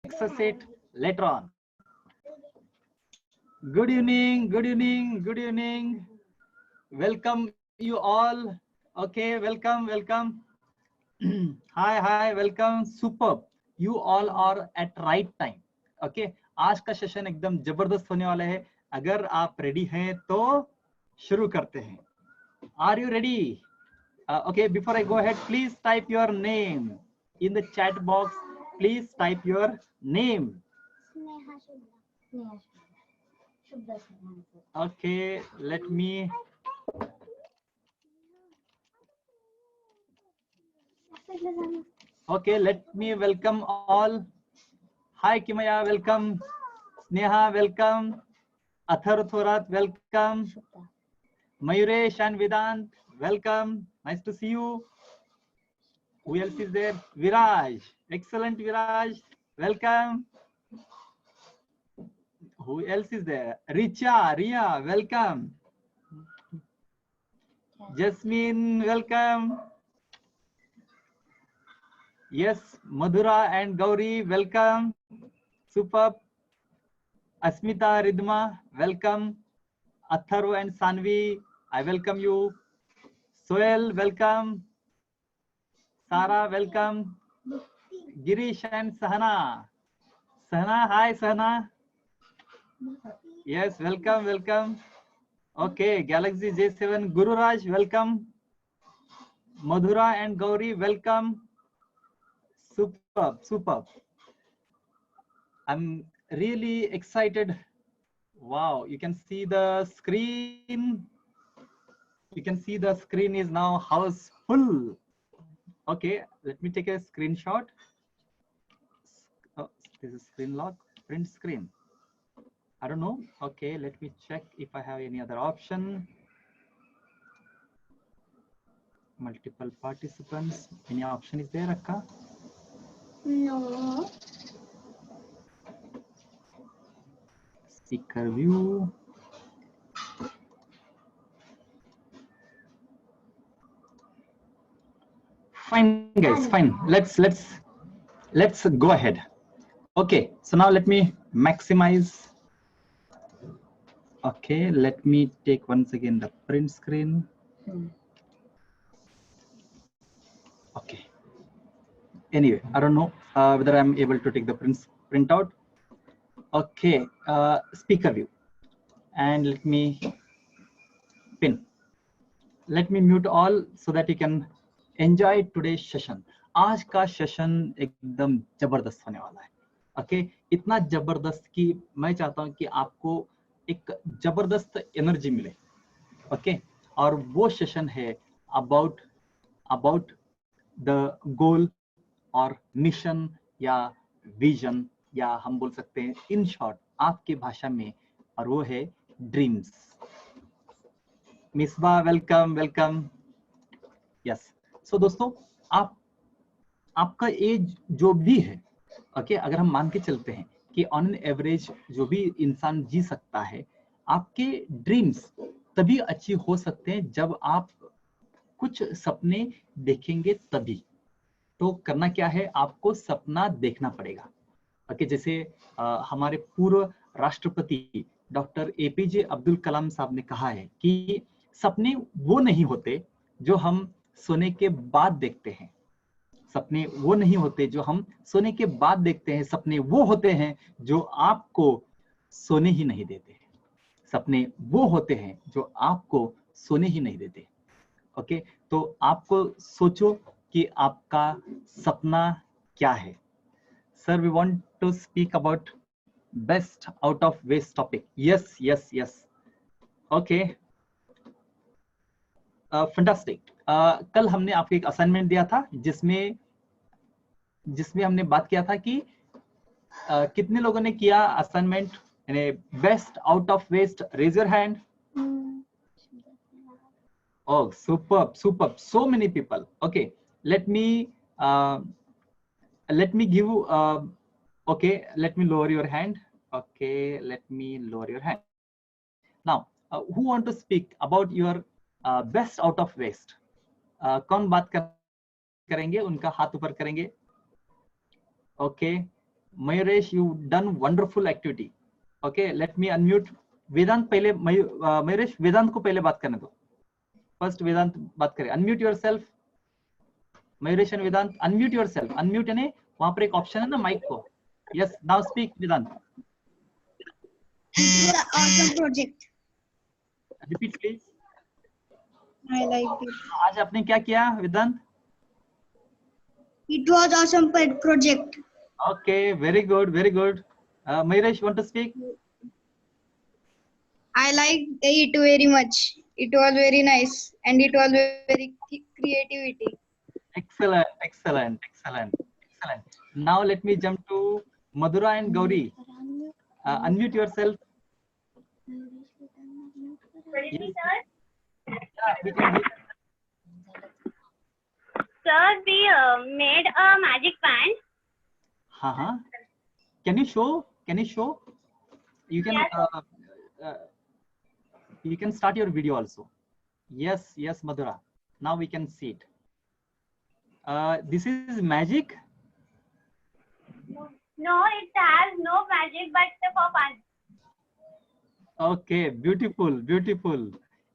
access it later on. Good evening, good evening, good evening. Welcome you all. Okay, welcome, welcome. Hi, welcome. Superb. You all are at right time. Okay, आज का session एकदम जबरदस्त होने वाला है. अगर आप रेडी हैं तो शुरू करते हैं. Are you ready? Okay, before I go ahead, please type your name in the chat box. Please type your name. Okay, let me. Okay, let me welcome all. Hi, Kimaya, welcome. Sneha, welcome. Athar Thorat, welcome. Mayuresh and Vedant, welcome. Nice to see you. Who else is there? Viraj. Excellent, Viraj. Welcome. Who else is there? Ria, welcome. Jasmine, welcome. Yes, Madhura and Gauri, welcome. Superb. Asmita, Ridma, welcome. Atharu and Sanvi, I welcome you. Soel, welcome. Sara, welcome. Girish and Sahana. Sahana, hi Sahana. Yes, welcome, welcome. Okay, Galaxy J7, Gururaj, welcome. Madhura and Gauri, welcome. Superb, superb. I'm really excited. Wow, you can see the screen. You can see the screen is now house full. Okay, let me take a screenshot. Oh, this is screen lock, print screen. I don't know. Okay, let me check if I have any other option. Multiple participants. Any option is there, Akka? No. Speaker view. Fine, guys. Fine. Let's go ahead. Okay. So now let me maximize. Okay. Let me take once again the print screen. Okay. Anyway, I don't know whether I'm able to take the print out. Okay, speaker view, and let me pin. Let me mute all so that you can enjoy today's session. आज का session एकदम जबरदस्त होने वाला है. Okay, इतना जबरदस्त कि मैं चाहता हूं कि आपको एक जबरदस्त एनर्जी मिले. Okay, और वो सेशन है about the goal और मिशन या विजन, या हम बोल सकते हैं इन शॉर्ट आपके भाषा में, और वो है dreams. Misba, welcome welcome. Yes. So दोस्तों, आपका एज जो भी है, ओके, अगर हम मान के चलते हैं कि ऑन एन एवरेज जो भी इंसान जी सकता है, आपके ड्रीम्स तभी अचीव हो सकते हैं जब आप कुछ सपने देखेंगे तभी. तो करना क्या है, आपको सपना देखना पड़ेगा. ओके, जैसे हमारे पूर्व राष्ट्रपति डॉक्टर एपीजे अब्दुल कलाम साहब ने कहा है कि सपने वो नहीं होते जो हम सोने के बाद देखते हैं. सपने वो नहीं होते जो हम सोने के बाद देखते हैं. सपने वो होते हैं जो आपको सोने ही नहीं देते. सपने वो होते हैं जो आपको सोने ही नहीं देते. ओके, तो आपको सोचो कि आपका सपना क्या है. Sir, we want to speak about best out of waste topic. Yes yes yes. Okay, fantastic. कल हमने आपको एक असाइनमेंट दिया था जिसमें हमने बात किया था कि कितने लोगों ने किया assignment. Best out of waste, raise your hand. Oh, superb, superb. So many people. Okay, let me give. Okay, let me lower your hand. Okay, let me lower your hand. Now, who want to speak about your best out of waste? कौन बात करेंगे? उनका हाथ ऊपर करेंगे. Okay, Mayuresh, you done wonderful activity. Okay, let me unmute वेदांत पहले मयूरेश वेदांत को पहले बात करने दो. फर्स्ट वेदांत बात करे. Unmute yourself. Mayuresh and Vedant unmute yourself. Unmute यानी वहां पर एक ऑप्शन है ना माइक को. Yes, now speak Vedant. Awesome project. Repeat please. I like it. आज आपने क्या किया वेदांत? It was awesome project. Okay, very good, very good. Mayuresh, want to speak? I liked it very much. It was very nice and it was very creativity. Excellent, excellent, excellent, excellent. Now let me jump to Madhura and Gauri. Unmute yourself. Yes. Yeah, we can hear. Sir, we made a magic band. Uh-huh. Can you show? Can you show? You can. Yes. You can start your video also. Yes, yes, Madhura. Now we can see it. This is magic. No, it has no magic, but for fun. Okay, beautiful, beautiful.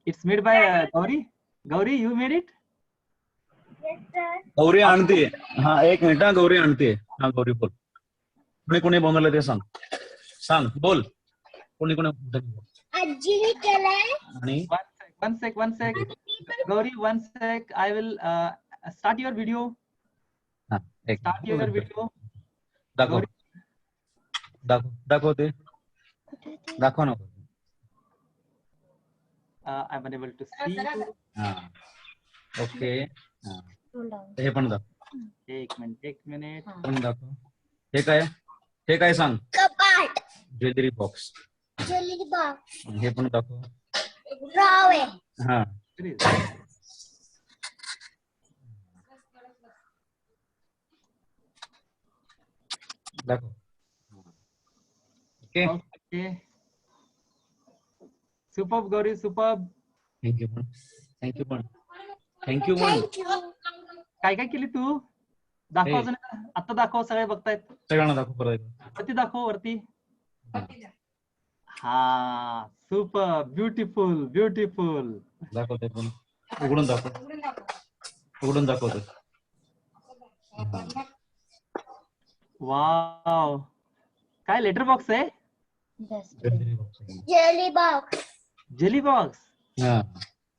It's made by Gauri. Gauri, you made it? Yes, sir. Gauri आणते. हा, एक minute. हा, गौरी आणते. हा, गौरी बोल. कोणी कोणी बनवलं ते सांग. सांग, बोल. कोणी कोणी आजीने केलाय. आणि one sec. Gauri, one sec. I will start your video. हा, एक Start your video. दाखव. दाखव ते. दाखव ना. I'm unable to see. हा, ओके. हा, हे पण दाखव. एक मिनिट. पण दाखव. हे काय सांग. कपाट. Jewellery box. Jewellery box. हे पण दाखव. ड्रॉ आहे. हा, दाखव. Okay. Okay. Superb, Gauri, superb. Thank you पण. थँक्यू पण. थँक्यू पण. काय काय केली तू? दाखव अजून. आता दाखव, सगळे बघतायत. सगळ्यांना दाखव परत. वरती दाखव, वरती. हा, सुपर, ब्युटिफुल, ब्युटिफुल. दाखव ते पण. उघडून दाखव. उघडून दाखव ते. वाव, काय लेटर बॉक्स आहे? Jewellery box. Jewellery box. Jelly box. हा,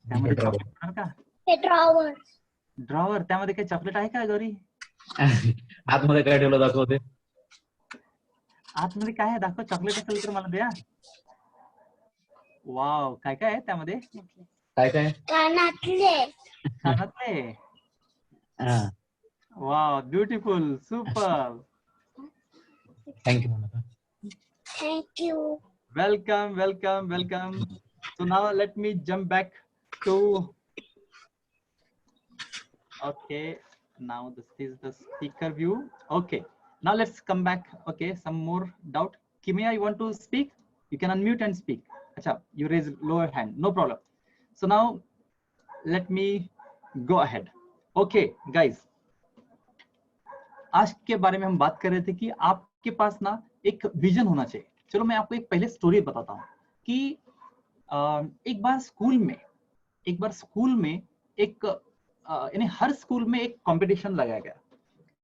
त्यामध्ये चॉकलेट का? हे ड्रॉवर. ड्रॉवर. त्यामध्ये काही चॉकलेट आहे का गौरी? आतमध्ये काय ठेवलं दाखवते. आतमध्ये काय आहे दाखव. चॉकलेट असेल तर मला द्या. वाव, काय काय आहे त्यामध्ये? काय कानातले. कानातले. हा, wow, beautiful, super. Thank you. Thank you. Welcome, welcome, welcome. So now let me jump back to. Okay, now this is the speaker view. Okay, now let's come back. Okay, some more doubt. Kimia, you want to speak? You can unmute and speak. Acha, you raise lower hand, no problem. So now let me go ahead. Okay, guys. आज के बारे में हम बात कर रहे थे कि आपके पास ना एक विजन होना चाहिए. चलो मैं आपको एक पहले स्टोरी बताता हूँ कि एक बार स्कूल में एक यानी हर स्कूल में एक कंपटीशन लगाया गया.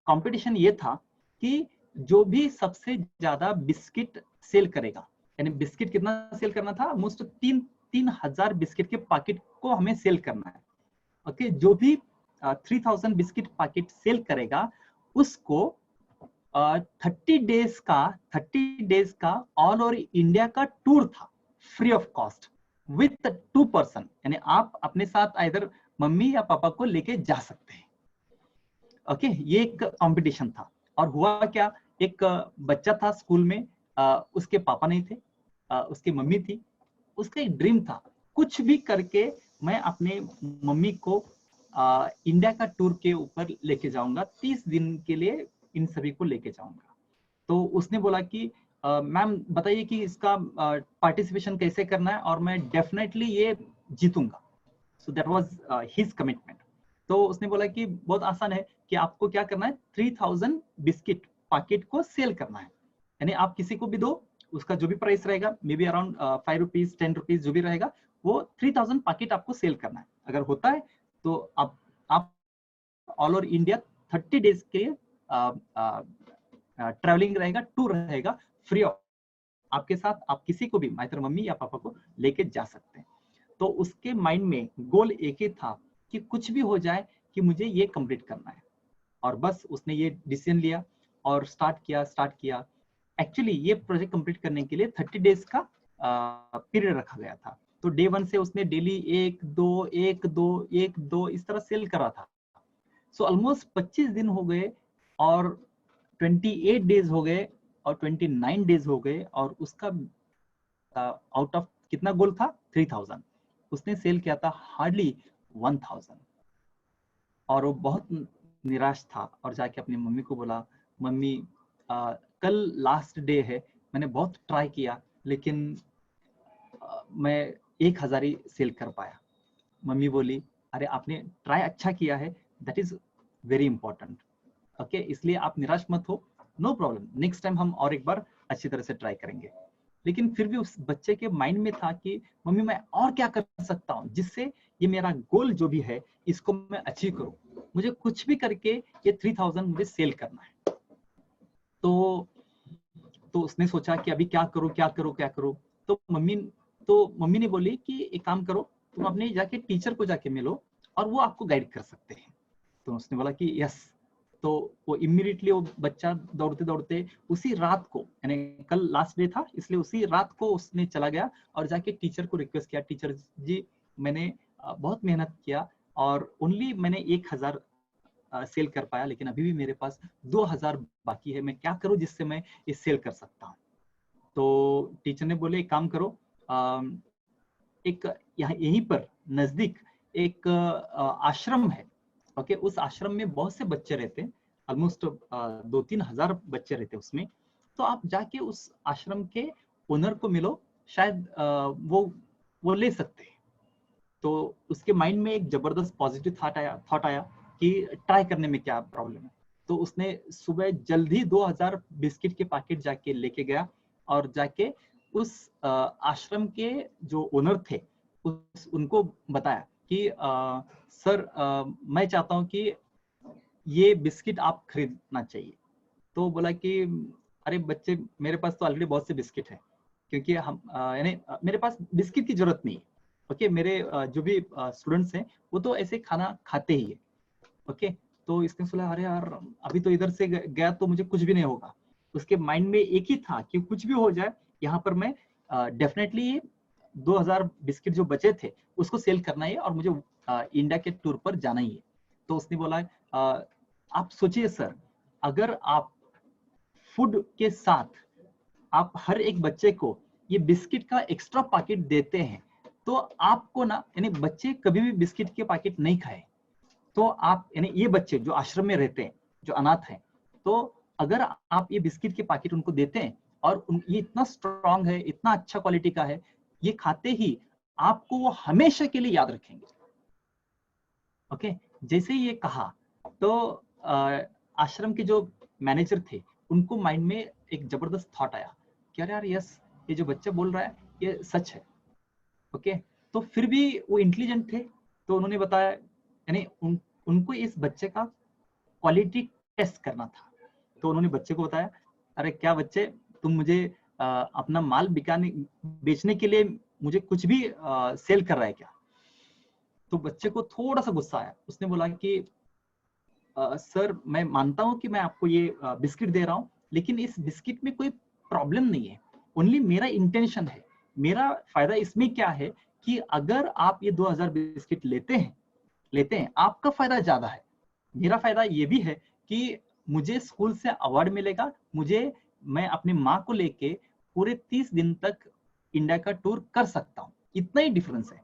कंपटीशन ये था कि जो भी सबसे ज्यादा बिस्किट सेल करेगा, यानी बिस्किट कितना सेल करना था, ऑलमोस्ट 3,000 बिस्किट के पैकेट को हमें सेल करना है. ओके, जो भी 3,000 बिस्किट पैकेट सेल करेगा उसको 30 डेज का ऑल ओवर इंडिया का टूर था, free of cost, with 2 person. यानी आप अपने साथ आइदर मम्मी या पापा को लेके जा सकते हैं. ओके, ये एक कंपटीशन था. और हुआ क्या, एक बच्चा था स्कूल में, उसके पापा नहीं थे, उसकी मम्मी थी. उसका एक ड्रीम था, कुछ भी करके मैं अपने मम्मी को इंडिया का टूर के ऊपर लेके जाऊंगा, 30 दिन के लिए इन सभी को लेके जाऊंगा. तो उसने बोला कि मैम बताइए कि इसका पार्टिसिपेशन कैसे करना है और मैं डेफिनेटली ये जीतूंगा. So that was his commitment. तो उसने बोला कि बहुत आसान है कि आपको क्या करना है, 3,000 बिस्किट पैकेट को सेल करना है. यानी आप किसी को भी दो, उसका जो भी प्राइस रहेगा may be around 5 rupees 10 rupees जो भी रहेगा, वो 3000 पैकेट आपको सेल करना है। अगर होता है तो आप ऑल ओवर इंडिया 30 डेज के ट्रैवलिंग रहेगा, टूर रहेगा फ्री ऑफ, आपके साथ आप किसी को भी माइतर मम्मी या पापा को लेके जा सकते हैं। तो उसके माइंड में गोल एक ही था कि कुछ भी हो जाए कि मुझे ये कंप्लीट करना है, और बस उसने ये डिसीजन लिया और स्टार्ट किया। एक्चुअली ये प्रोजेक्ट कंप्लीट करने के लिए 30 डेज का पीरियड रखा गया था। तो डे 1 से उसने डेली 1-2 इस तरह सेल करा था। सो ऑलमोस्ट 25 दिन हो गए और 28 डेज हो गए और 29 डेज हो गए, और उसका आउट ऑफ कितना गोल था 3000, उसने सेल किया था हार्डली 1000। और वो बहुत निराश था और जाके अपनी मम्मी को बोला, मम्मी कल लास्ट डे है, मैंने बहुत ट्राई किया लेकिन मैं 1000 ही सेल कर पाया। मम्मी बोली, अरे आपने ट्राई अच्छा किया है, that is very important, okay, इसलिए आप निराश मत हो, नो प्रॉब्लम, नेक्स्ट टाइम हम और एक बार अच्छी तरह से ट्राई करेंगे। लेकिन फिर भी उस बच्चे के माइंड में था कि मम्मी मैं और क्या कर सकता हूँ जिससे ये मेरा गोल जो भी है इसको मैं अचीव करूँ, मुझे कुछ भी करके ये 3000 मुझे सेल करना है। तो उसने सोचा कि अभी क्या करूँ। तो मम्मी ने बोली कि एक काम करो, तुम अपने जाके टीचर को जाके मिलो और वो आपको गाइड कर सकते हैं। तो उसने बोला कि यस। तो वो इमीडिएटली वो बच्चा दौड़ते दौड़ते उसी रात को, यानी कल लास्ट डे था इसलिए उसी रात को उसने चला गया और जाके टीचर को रिक्वेस्ट किया, टीचर जी मैंने बहुत मेहनत किया और ओनली मैंने 1000 सेल कर पाया, लेकिन अभी भी मेरे पास 2000 बाकी है, मैं क्या करूं जिससे मैं ये सेल कर सकता हूं। तो टीचर ने बोले एक काम करो, एक यहीं पर नजदीक एक आश्रम है, ओके, उस आश्रम में बहुत से बच्चे रहते हैं, ऑलमोस्ट 2-3 हजार बच्चे रहते हैं उसमें, तो आप जाके उस आश्रम के ओनर को मिलो, शायद वो ले सकते हैं। तो उसके माइंड में एक जबरदस्त पॉजिटिव थॉट आया कि ट्राई करने में क्या प्रॉब्लम है। तो उसने सुबह जल्दी 2000 बिस्किट के पैकेट जाके लेके गया और जाके उस आश्रम के जो ओनर थे उनको बताया कि सर मैं चाहता हूं कि ये बिस्किट आप खरीदना चाहिए। तो बोला कि अरे बच्चे मेरे पास तो ऑलरेडी बहुत से बिस्किट है, क्योंकि हम यानी मेरे पास बिस्किट की जरूरत नहीं है, ओके, मेरे जो भी स्टूडेंट्स हैं वो तो ऐसे खाना खाते ही है, ओके। तो इसने सोचा अरे यार अभी तो इधर से गया तो मुझे कुछ भी नहीं होगा। उसके माइंड में एक ही था कि कुछ भी हो जाए यहाँ पर मैं डेफिनेटली 2000 बिस्किट जो बचे थे उसको सेल करना है और मुझे इंडिया के टूर पर जाना ही है। तो उसने बोला आप सोचिए सर, अगर आप फूड के साथ आप हर एक बच्चे को ये बिस्किट का एक्स्ट्रा पैकेट देते हैं तो आपको ना, यानी बच्चे कभी भी बिस्किट के पैकेट नहीं खाए, तो आप यानी ये बच्चे जो आश्रम में रहते हैं जो अनाथ हैं, तो अगर आप ये बिस्किट के पैकेट उनको देते हैं और ये इतना स्ट्रांग है, इतना अच्छा क्वालिटी का है, ये खाते ही आपको वो हमेशा के लिए याद रखेंगे, ओके। जैसे ही ये कहा तो आश्रम के जो मैनेजर थे उनको माइंड में एक जबरदस्त थॉट आया कि अरे यार यस, ये जो बच्चा बोल रहा है ये सच है, ओके। तो फिर भी वो इंटेलिजेंट थे, तो उन्होंने बताया, यानी उनको इस बच्चे का क्वालिटी टेस्ट करना था। तो उन्होंने बच्चे को बताया, अरे क्या बच्चे तुम मुझे अपना माल बेचने के लिए मुझे कुछ भी सेल कर रहा है क्या? तो बच्चे को थोड़ा सा गुस्सा आया, उसने बोला कि सर मैं मानता हूं कि मैं आपको ये बिस्किट दे रहा हूं, लेकिन इस बिस्किट में कोई प्रॉब्लम नहीं है, ओनली मेरा इंटेंशन है, मेरा फायदा इसमें क्या है कि अगर आप ये 2000 बिस्किट लेते हैं आपका फायदा ज्यादा है, मेरा फायदा ये भी है कि मुझे स्कूल से अवार्ड मिलेगा, मैं अपनी माँ को लेके पूरे 30 दिन तक इंडिया का टूर कर सकता हूँ, इतना ही डिफरेंस है।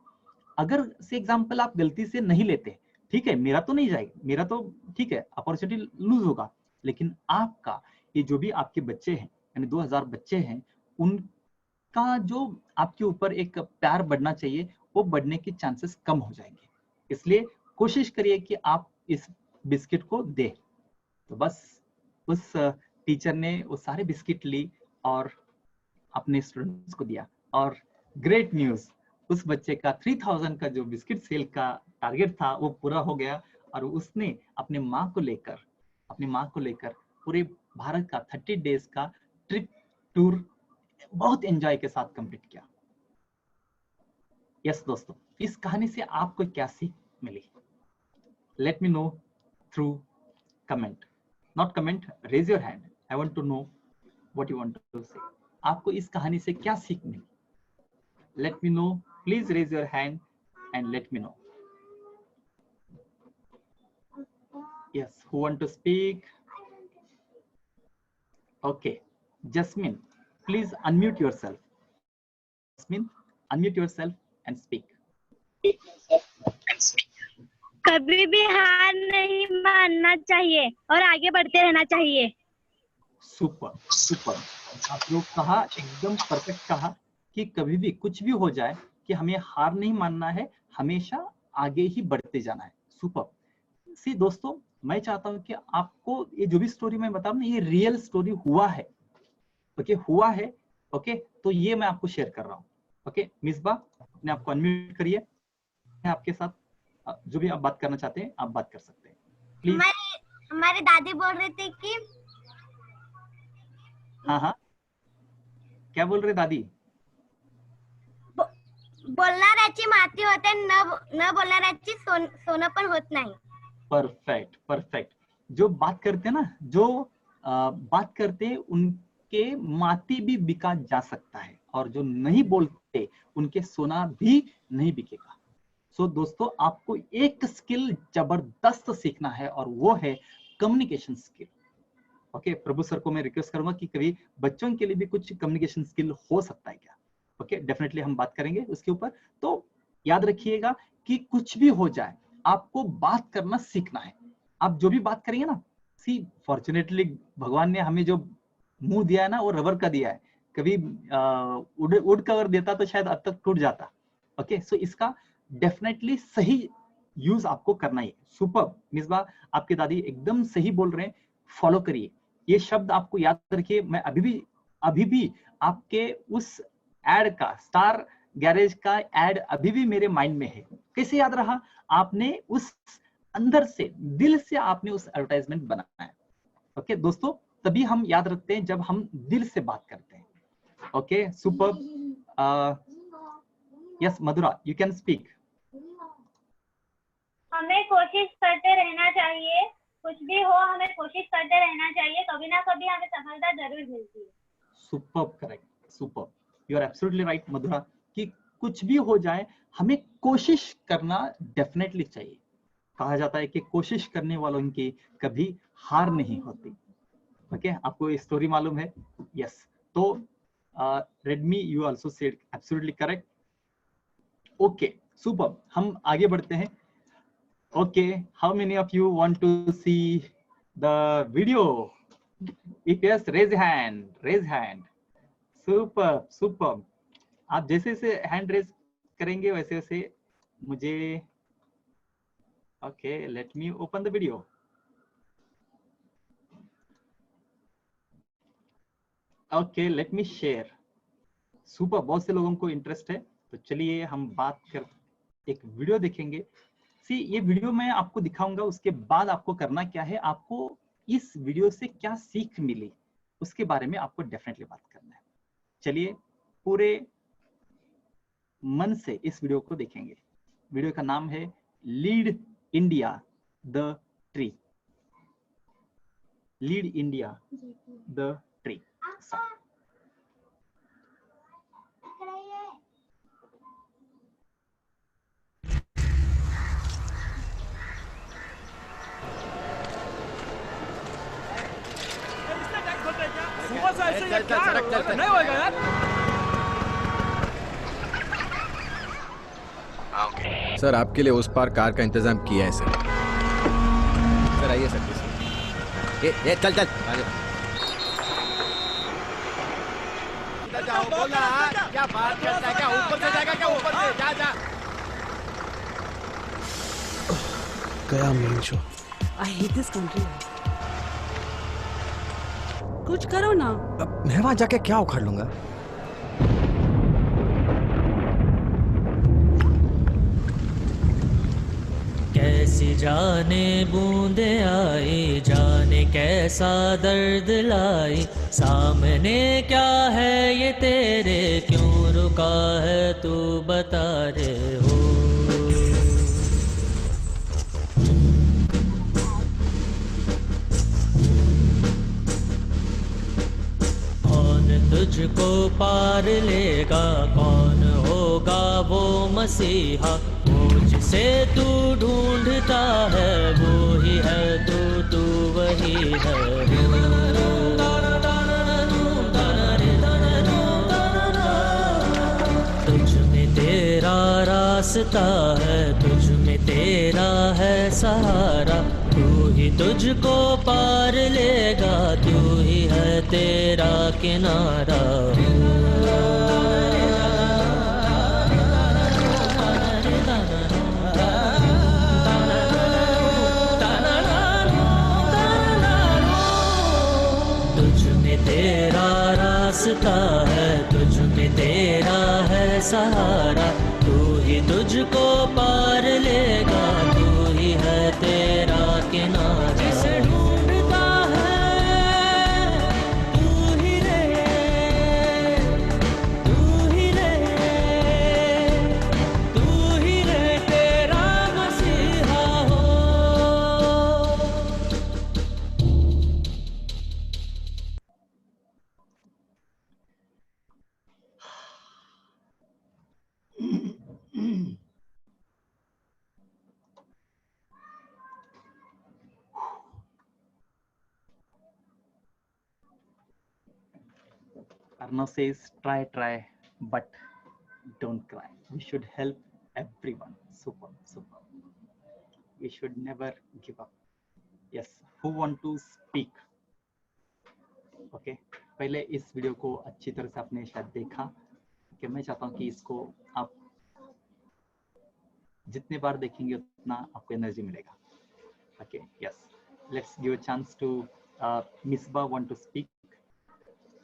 अगर से एग्जाम्पल आप गलती से नहीं लेते, ठीक है, मेरा तो नहीं जाएगा, मेरा तो ठीक है अपॉर्चुनिटी लूज होगा, लेकिन आपका ये जो भी आपके बच्चे हैं यानी 2000 बच्चे हैं, उनका जो आपके ऊपर एक प्यार बढ़ना चाहिए वो बढ़ने के चांसेस कम हो जाएंगे। इसलिए कोशिश करिए कि आप इस बिस्किट को दे। तो बस उस टीचर ने वो सारे बिस्किट ली और अपने स्टूडेंट्स को दिया। और ग्रेट न्यूज, उस बच्चे का 3000 का जो बिस्किट सेल का टारगेट था वो पूरा हो गया और उसने अपने माँ को लेकर पूरे भारत का 30 डेज का ट्रिप टूर बहुत एंजॉय के साथ कंप्लीट किया। यस दोस्तों, इस कहानी से आपको क्या सीख मिली? Let me know through comment, not comment, raise your hand. I want to know what you want to say. आपको इस कहानी से क्या सीख मिली? Let me know, please raise your hand and let me know. Yes, who want to speak? Okay, Jasmine, please unmute yourself. Jasmine, unmute yourself and speak. कभी भी हार नहीं मानना चाहिए और आगे बढ़ते रहना चाहिए। सुपर सुपर, आप लोग कहा, एकदम परफेक्ट कहा कि कभी भी कुछ भी हो जाए कि हमें हार नहीं मानना है, हमेशा आगे ही बढ़ते जाना है। सुपर। सी दोस्तों, मैं चाहता हूं कि आपको ये जो भी स्टोरी मैं बता रहा हूं ना, ये रियल स्टोरी हुआ है। ओके, हुआ है। ओके, तो ये मैं आपको शेयर कर रहा हूँ। ओके, मिसबा अपने आपको अनम्यूट करिए, आपके साथ जो भी आप बात करना चाहते हैं आप बात कर सकते हैं, प्लीज। हमारी दादी बोल रही थी कि हाँ, क्या बोल रहे दादी? बोलणाऱ्याची माती होते, न बोलणाऱ्याची सोनं पण होत नाही। Perfect perfect. जो बात करते हैं ना, जो बात करते हैं उनके माटी भी बिका जा सकता है, और जो नहीं बोलते उनके सोना भी नहीं बिकेगा। सो दोस्तों, आपको एक स्किल जबरदस्त सीखना है और वो है कम्युनिकेशन स्किल। ओके, प्रभु सर को मैं रिक्वेस्ट करूंगा कि कभी बच्चों के लिए भी कुछ कम्युनिकेशन स्किल हो सकता है क्या? ओके, डेफिनेटली हम बात करेंगे उसके ऊपर। तो याद रखिएगा कि कुछ भी हो जाए आपको बात करना सीखना है। आप जो भी बात करेंगे ना, सी फॉर्चुनेटली भगवान ने हमें जो मुंह दिया है ना, वो रबर का दिया है। कभी वुड कवर देता तो शायद अब तक टूट जाता। ओके, सो इसका डेफिनेटली सही यूज आपको करना है। सुपर मिसबा, आपके दादी एकदम सही बोल रहे हैं, फॉलो करिए। ये शब्द आपको याद रखिए। मैं अभी भी आपके उस एड का, स्टार गैरेज का एड अभी भी मेरे माइंड में है। कैसे याद रहा? आपने उस अंदर से, दिल से आपने उस एडवर्टाइजमेंट बनाया है। ओके दोस्तों, तभी हम याद रखते हैं जब हम दिल से बात करते हैं। Okay, super. Yes Mathura, you can speak. हमें कोशिश करते रहना चाहिए, कुछ भी हो हमें कोशिश करते रहना चाहिए, कभी ना कभी हमें सफलता जरूर मिलती है। Super, correct, super, you are absolutely right Madhura, कि कुछ भी हो जाए हमें कोशिश करना डेफिनेटली चाहिए। कहा जाता है कि कोशिश करने वालों की कभी हार नहीं होती। ओके, आपको ये स्टोरी मालूम है? यस, तो Redmi, you also said absolutely correct. Okay, super, हम आगे बढ़ते हैं। Okay, how many of you want to see the video? If yes, raise hand. Super super. आप जैसे जैसे हैंड रेज करेंगे वैसे वैसे मुझे। Okay, let me open the video. Okay, let me share. Super, बहुत से लोगों को इंटरेस्ट है, तो चलिए हम बात कर, एक वीडियो देखेंगे। सी, ये वीडियो मैं आपको दिखाऊंगा, उसके बाद आपको करना क्या है, आपको इस वीडियो से क्या सीख मिली उसके बारे में आपको डेफिनेटली बात करना है। चलिए पूरे मन से इस वीडियो को देखेंगे। वीडियो का नाम है lead India the tree. Lead India the tree. सुबह से ऐसे ये क्या नहीं होगा यार। सर, आपके लिए उस पार कार का इंतजाम किया है सर। सर आइए सर। ये चल चल आगे। जाओ, बोला क्या बात करता है? क्या ऊपर से जाएगा? क्या ऊपर से? जा जा। गया main show. I hate this country. कुछ करो ना। अब मैं वहां जाके क्या उखाड़ लूंगा? कैसी जाने बूंदे आई, जाने कैसा दर्द लाई, सामने क्या है ये तेरे, क्यों रुका है तू बता रे हो। कौन तुझको पार लेगा, कौन होगा वो मसीहा, जिसे तू ढूंढता है वो ही है तू वही है। तुझ में तेरा रास्ता है, तुझ में तेरा है सहारा, तू ही तुझको पार लेगा, तू ही है तेरा किनारा। तेरा रास्ता है, तुझ में तेरा है सहारा, तू ही तुझको पार लेगा, तू ही है तेरा किनारा। जिसे ढूंढता है तू ही रे, तू ही रे, तू ही रे तेरा मसीहा हो। Arnav says, try, but don't cry. We should help everyone. Super. We should never give up. Yes. Who want to speak? Okay. पहले इस वीडियो को अच्छी तरह से आपने शायद देखा कि मैं चाहता हूँ कि इसको आप जितने बार देखेंगे उतना आपको एनर्जी मिलेगा. Okay. Yes. Let's give a chance to Misbah want to speak.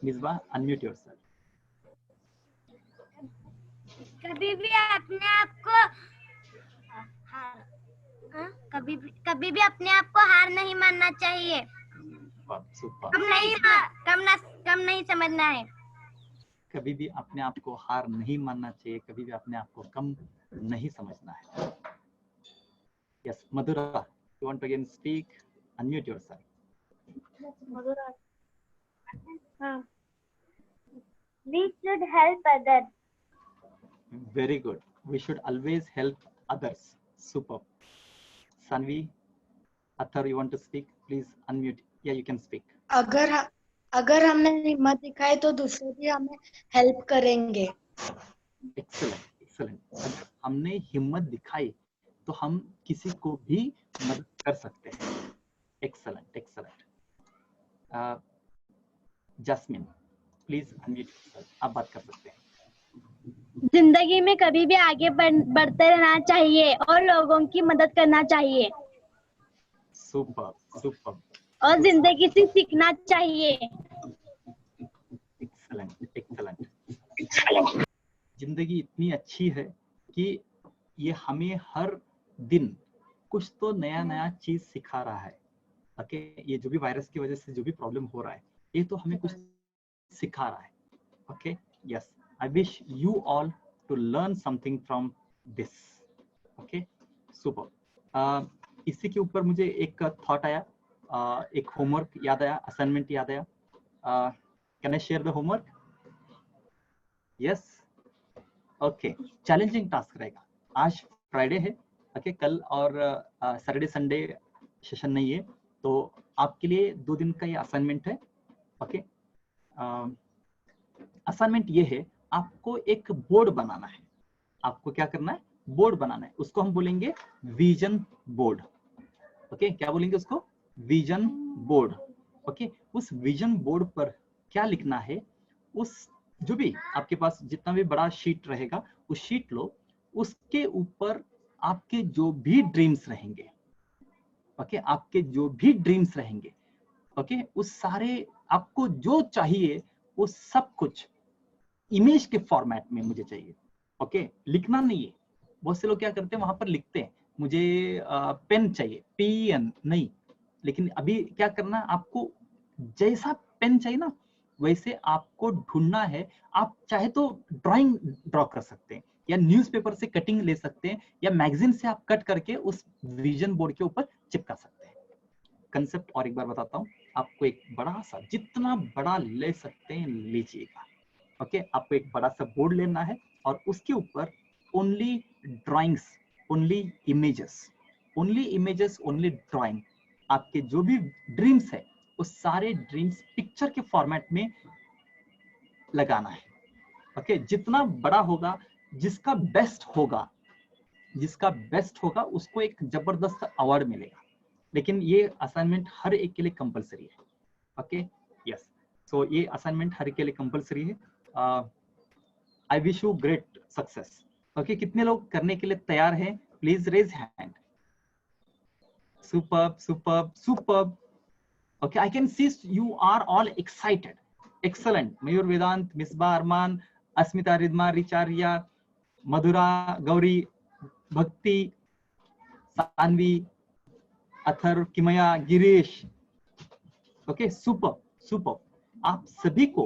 Misbah, unmute yourself. कभी भी अपने आप को कभी भी अपने आप को हार नहीं मानना चाहिए. कम नहीं समझना है. कभी भी अपने आप को हार नहीं मानना चाहिए, कभी भी अपने आप को कम नहीं समझना है. Yes, Madhura, you want to again speak? Unmute yourself. Madhura. We should help others. Very good. We should always help others. Super. Sanvi, Athar, you want to speak? Please unmute. Yeah, you can speak. अगर हमने हिम्मत दिखाई तो दूसरे भी हमें help करेंगे. Excellent. अगर हमने हिम्मत दिखाई तो हम किसी को भी मदद कर सकते हैं. Excellent. Jasmine, please unmute yourself. आप बात कर सकते हैं. जिंदगी में कभी भी आगे बढ़ते रहना चाहिए और लोगों की मदद करना चाहिए. Super. और जिंदगी से सीखना चाहिए. Excellent. जिंदगी इतनी अच्छी है कि ये हमें हर दिन कुछ तो नया चीज सिखा रहा है. ओके, ये जो भी वायरस की वजह से जो भी प्रॉब्लम हो रहा है, ये तो हमें कुछ सिखा रहा है. Okay, yes, I wish you all to learn something from this. Okay, super. इसी के ऊपर मुझे एक थॉट आया, एक होमवर्क याद आया, असाइनमेंट याद आया. Can I share the homework? Yes. Okay, challenging task रहेगा. आज फ्राइडे है. ओके, कल और सैटरडे संडे सेशन नहीं है, तो आपके लिए 2 दिन का ये असाइनमेंट है. ओके, असाइनमेंट ये है, आपको एक बोर्ड बनाना है. आपको क्या करना है? बोर्ड बनाना है. उसको हम बोलेंगे विजन बोर्ड. ओके, क्या बोलेंगे उसको? Vision board. ओके, उस विजन बोर्ड पर क्या लिखना है? उस जो भी आपके पास जितना भी बड़ा शीट रहेगा, उस शीट लो, उसके ऊपर आपके जो भी ड्रीम्स रहेंगे, ओके, आपके जो भी ड्रीम्स रहेंगे, ओके, उस सारे आपको जो चाहिए वो सब कुछ इमेज के फॉर्मेट में मुझे चाहिए। ओके, लिखना नहीं है। बहुत से लोग क्या करते हैं, वहां पर लिखते हैं मुझे पेन चाहिए, पेन नहीं, लेकिन अभी क्या करना है, आपको जैसा पेन चाहिए ना वैसे आपको ढूंढना है। आप चाहे तो ड्राइंग ड्रॉ कर सकते हैं, या न्यूज़पेपर से कटिंग ले सकते हैं, या मैगजीन से आप कट करके उस विजन बोर्ड के ऊपर चिपका सकते हैं। कंसेप्ट और एक बार बताता हूँ आपको। एक बड़ा सा, जितना बड़ा ले सकते हैं लीजिएगा। ओके, आपको एक बड़ा सा बोर्ड लेना है और उसके ऊपर only drawings, only images, only drawing. आपके जो भी ड्रीम्स है वो सारे ड्रीम्स पिक्चर के फॉर्मेट में लगाना है। ओके, जितना बड़ा होगा, जिसका बेस्ट होगा उसको एक जबरदस्त अवार्ड मिलेगा। लेकिन ये असाइनमेंट हर एक के लिए कंपलसरी है। ओके, यस, सो ये असाइनमेंट हर एक के लिए कंपलसरी है। I wish you great success. Okay, कितने लोग करने के लिए तैयार हैं? Please raise hand. Superb, superb, superb. Okay, I can see you are all excited. Excellent. Mayur Vedant, Misbah Arman, Asmita Ridma, Richarya, Madhura, Gauri, Bhakti, Sanvi, Athar, Kimaya, Girish. Okay, super, super. आप सभी को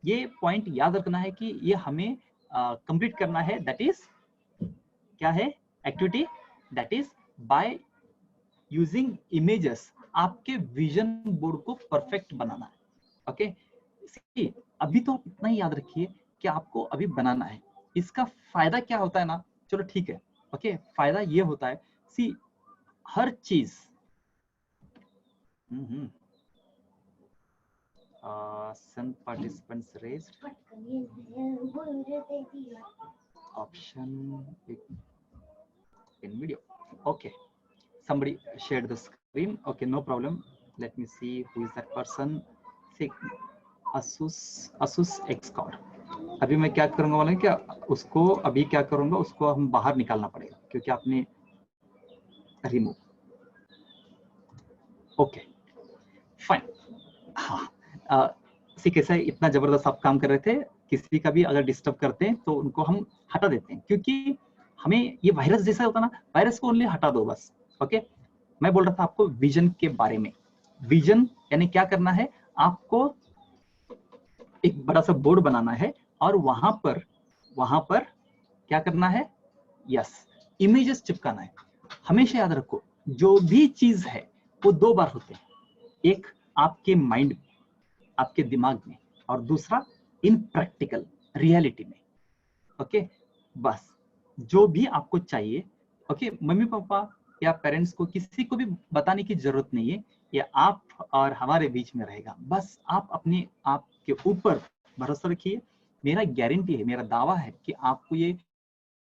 ये point याद रखना है कि ये हमें कंप्लीट करना है। दैट इज क्या है activity? That is by using images आपके विजन बोर्ड को परफेक्ट बनाना है। ओके, अभी तो आप इतना ही याद रखिए कि आपको अभी बनाना है। इसका फायदा क्या होता है ना, चलो ठीक है। ओके, फायदा ये होता है, सी हर चीज some participants raised option in video. Okay, somebody shared the screen. Okay, no problem. Let me see who is that person. See, Asus Xcord. अभी मैं क्या करूंगा वाला क्या, उसको अभी क्या करूंगा, उसको हम बाहर निकालना पड़ेगा क्योंकि आपने रिमूव। Okay, fine. हाँ, सी कैसा है, इतना जबरदस्त आप काम कर रहे थे, किसी का भी अगर डिस्टर्ब करते हैं तो उनको हम हटा देते हैं, क्योंकि हमें ये वायरस जैसा होता ना, वायरस को ओनली हटा दो बस। ओके, मैं बोल रहा था आपको विजन के बारे में। विजन यानी क्या करना है, आपको एक बड़ा सा बोर्ड बनाना है और वहां पर क्या करना है, यस, इमेजेस चिपकाना है। हमेशा याद रखो, जो भी चीज है वो दो बार होते हैं, एक आपके माइंड, आपके दिमाग में, और दूसरा इन प्रैक्टिकल रियलिटी में। ओके, बस जो भी आपको चाहिए, ओके, मम्मी पापा या पेरेंट्स को किसी को भी बताने की जरूरत नहीं है, ये आप और हमारे बीच में रहेगा। बस आप अपने आप के ऊपर भरोसा रखिए। मेरा गारंटी है, मेरा दावा है कि आपको ये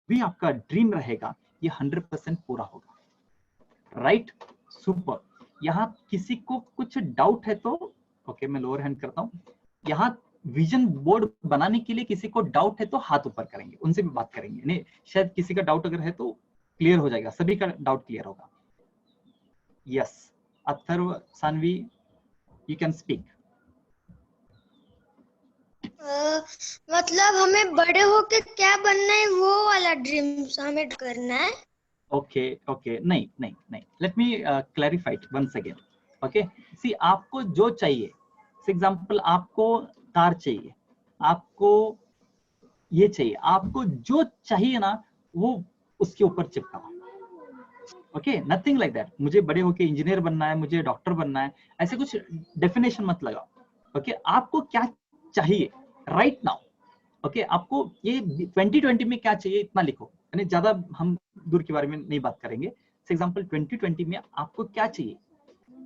भी आपका ड्रीम रहेगा, ये 100% पूरा होगा। Right, super. यहाँ किसी को कुछ डाउट है तो ओके, मैं लोअर हैंड करता हूँ। यहाँ विजन बोर्ड बनाने के लिए किसी को डाउट है तो हाथ ऊपर करेंगे, उनसे भी बात करेंगे। नहीं, शायद किसी का डाउट अगर है तो क्लियर हो जाएगा, सभी का डाउट क्लियर होगा। Yes, Atharva, Sanvi, you can speak. मतलब हमें बड़े होके क्या बनना है, वो वाला ड्रीम्स हमें करना है। ओके ओके, नहीं नहीं नहीं, let me clarify it once again. Okay, see आपको जो चाहिए, फॉर एग्जांपल आपको कार चाहिए, आपको ये चाहिए, आपको जो चाहिए ना वो उसके ऊपर चिपकाओ। ओके, नथिंग लाइक दैट मुझे बड़े होके इंजीनियर बनना है, मुझे डॉक्टर बनना है, ऐसे कुछ डेफिनेशन मत लगाओ। ओके, आपको क्या चाहिए राइट नाउ। ओके, आपको ये 2020 में क्या चाहिए इतना लिखो, यानी ज्यादा हम दूर के बारे में नहीं बात करेंगे। फॉर एग्जांपल 2020 में आपको क्या चाहिए,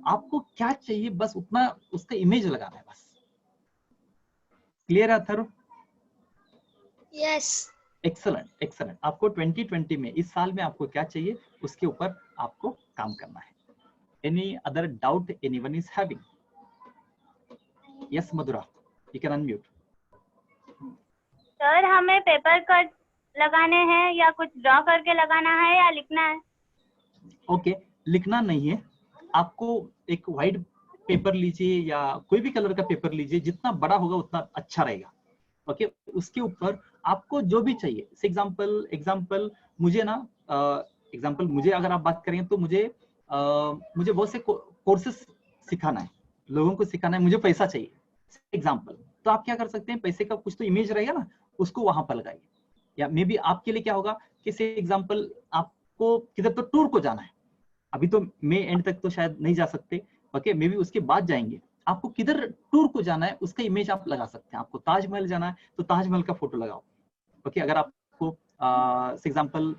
आपको क्या चाहिए बस उतना, उसका इमेज लगाना है बस। क्लियर है अथर्व? यस। Excellent excellent. आपको 2020 में, इस साल में आपको क्या चाहिए उसके ऊपर आपको काम करना है। Any other doubt anyone is having? Yes Mathura, you can unmute. Sir, हमें पेपर कट लगाने हैं या कुछ ड्रॉ करके लगाना है या लिखना है? ओके, लिखना नहीं है, आपको एक व्हाइट पेपर लीजिए या कोई भी कलर का पेपर लीजिए, जितना बड़ा होगा उतना अच्छा रहेगा। ओके, उसके ऊपर आपको जो भी चाहिए, एग्जाम्पल मुझे ना एग्जाम्पल मुझे अगर आप बात करें तो मुझे बहुत से कोर्सेस सिखाना है, लोगों को सिखाना है, मुझे पैसा चाहिए एग्जाम्पल, तो आप क्या कर सकते हैं, पैसे का कुछ तो इमेज रहेगा ना, उसको वहां पर लगाइए। या मे बी आपके लिए क्या होगा कि से एग्जाम्पल आपको किधर तो टूर को जाना है, अभी तो मई एंड तक तो शायद नहीं जा सकते, ओके, मे बी उसके बाद जाएंगे, आपको किधर टूर को जाना है उसका इमेज आप लगा सकते हैं। आपको ताजमहल जाना है तो ताजमहल का फोटो लगाओ। ओके, अगर आपको एग्जाम्पल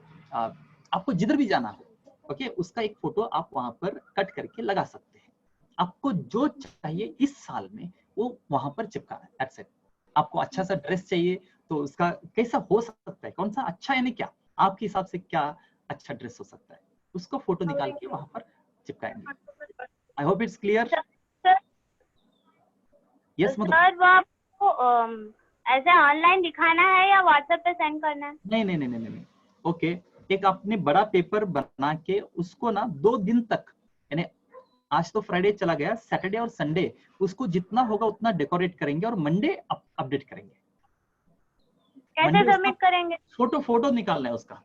आपको जिधर भी जाना हो, ओके, उसका एक फोटो आप वहां पर कट करके लगा सकते हैं। आपको जो चाहिए इस साल में वो वहां पर चिपकाना है, दैट्स इट। आपको अच्छा सा ड्रेस चाहिए तो उसका कैसा हो सकता है, कौन सा अच्छा, यानी क्या आपके हिसाब से क्या अच्छा ड्रेस हो सकता है, उसको फोटो निकाल के वहां पर चिपकाएंगे। I hope it's clear. Yes मतलब सर वो आपको ऐसे ऑनलाइन दिखाना है या व्हाट्सएप पे सेंड करना है? नहीं। ओके, एक आपने बड़ा पेपर बना के उसको ना 2 दिन तक, यानी आज तो फ्राइडे चला गया, सैटरडे और संडे उसको जितना होगा उतना डेकोरेट करेंगे और मंडे अपडेट करेंगे। कैसे सबमिट करेंगे? फोटो निकालना है, उसका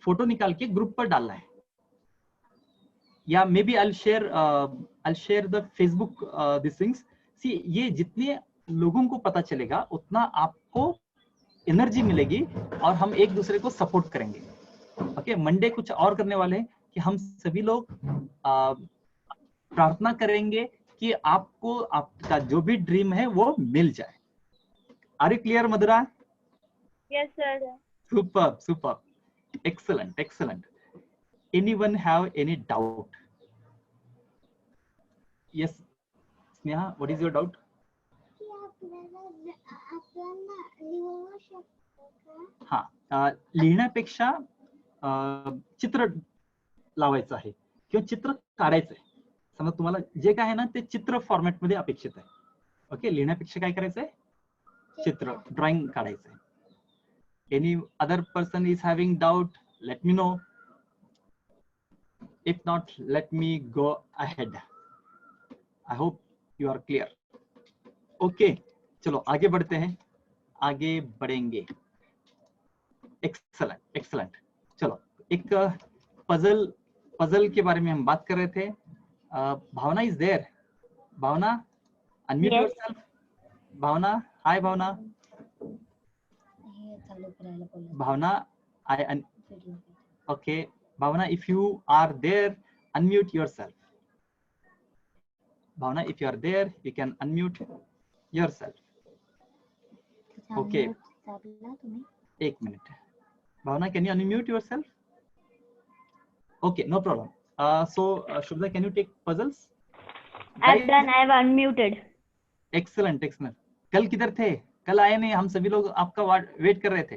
फोटो निकाल के ग्रुप पर डालना है, या maybe I share the Facebook this things. See, ये जितने लोगों को पता चलेगा उतना आपको एनर्जी मिलेगी और हम एक दूसरे को सपोर्ट करेंगे। ओके, मंडे कुछ और करने वाले हैं कि हम सभी लोग प्रार्थना करेंगे कि आपको आपका जो भी ड्रीम है वो मिल जाए। Are you clear Madhura? Yes sir. Superb. Excellent. Anyone have any doubt? Yes, Sneha, what is your doubt? हाँ, लिहिण्यापेक्षा चित्र लावायचं आहे किंवा चित्र काढायचं आहे। समजा तुम्हाला जे काय आहे ना ते चित्र फॉर्मॅट मध्ये अपेक्षित आहे। ओके, लिहिण्यापेक्षा काय करायचंय, चित्र drawing काढायचंय। Any other person is having doubt, let me know. If not, let me go ahead. I hope you are clear. Okay, चलो आगे बढ़ते हैं, आगे बढ़ेंगे। Excellent. चलो एक पजल के बारे में हम बात कर रहे थे। भावना is there. Bhavna, unmute yourself. Bhavna, hi Bhavna. Bhavna, okay, Bhavna, if you are there, unmute yourself. Bhavna, if you are there, you can unmute yourself. Okay. एक minute. Bhavna, can you unmute yourself? Okay, no problem. So, Shubha, can you take puzzles? I've done. I've unmuted. Excellent. कल किधर थे? कल आए नहीं, हम सभी लोग आपका वेट कर रहे थे।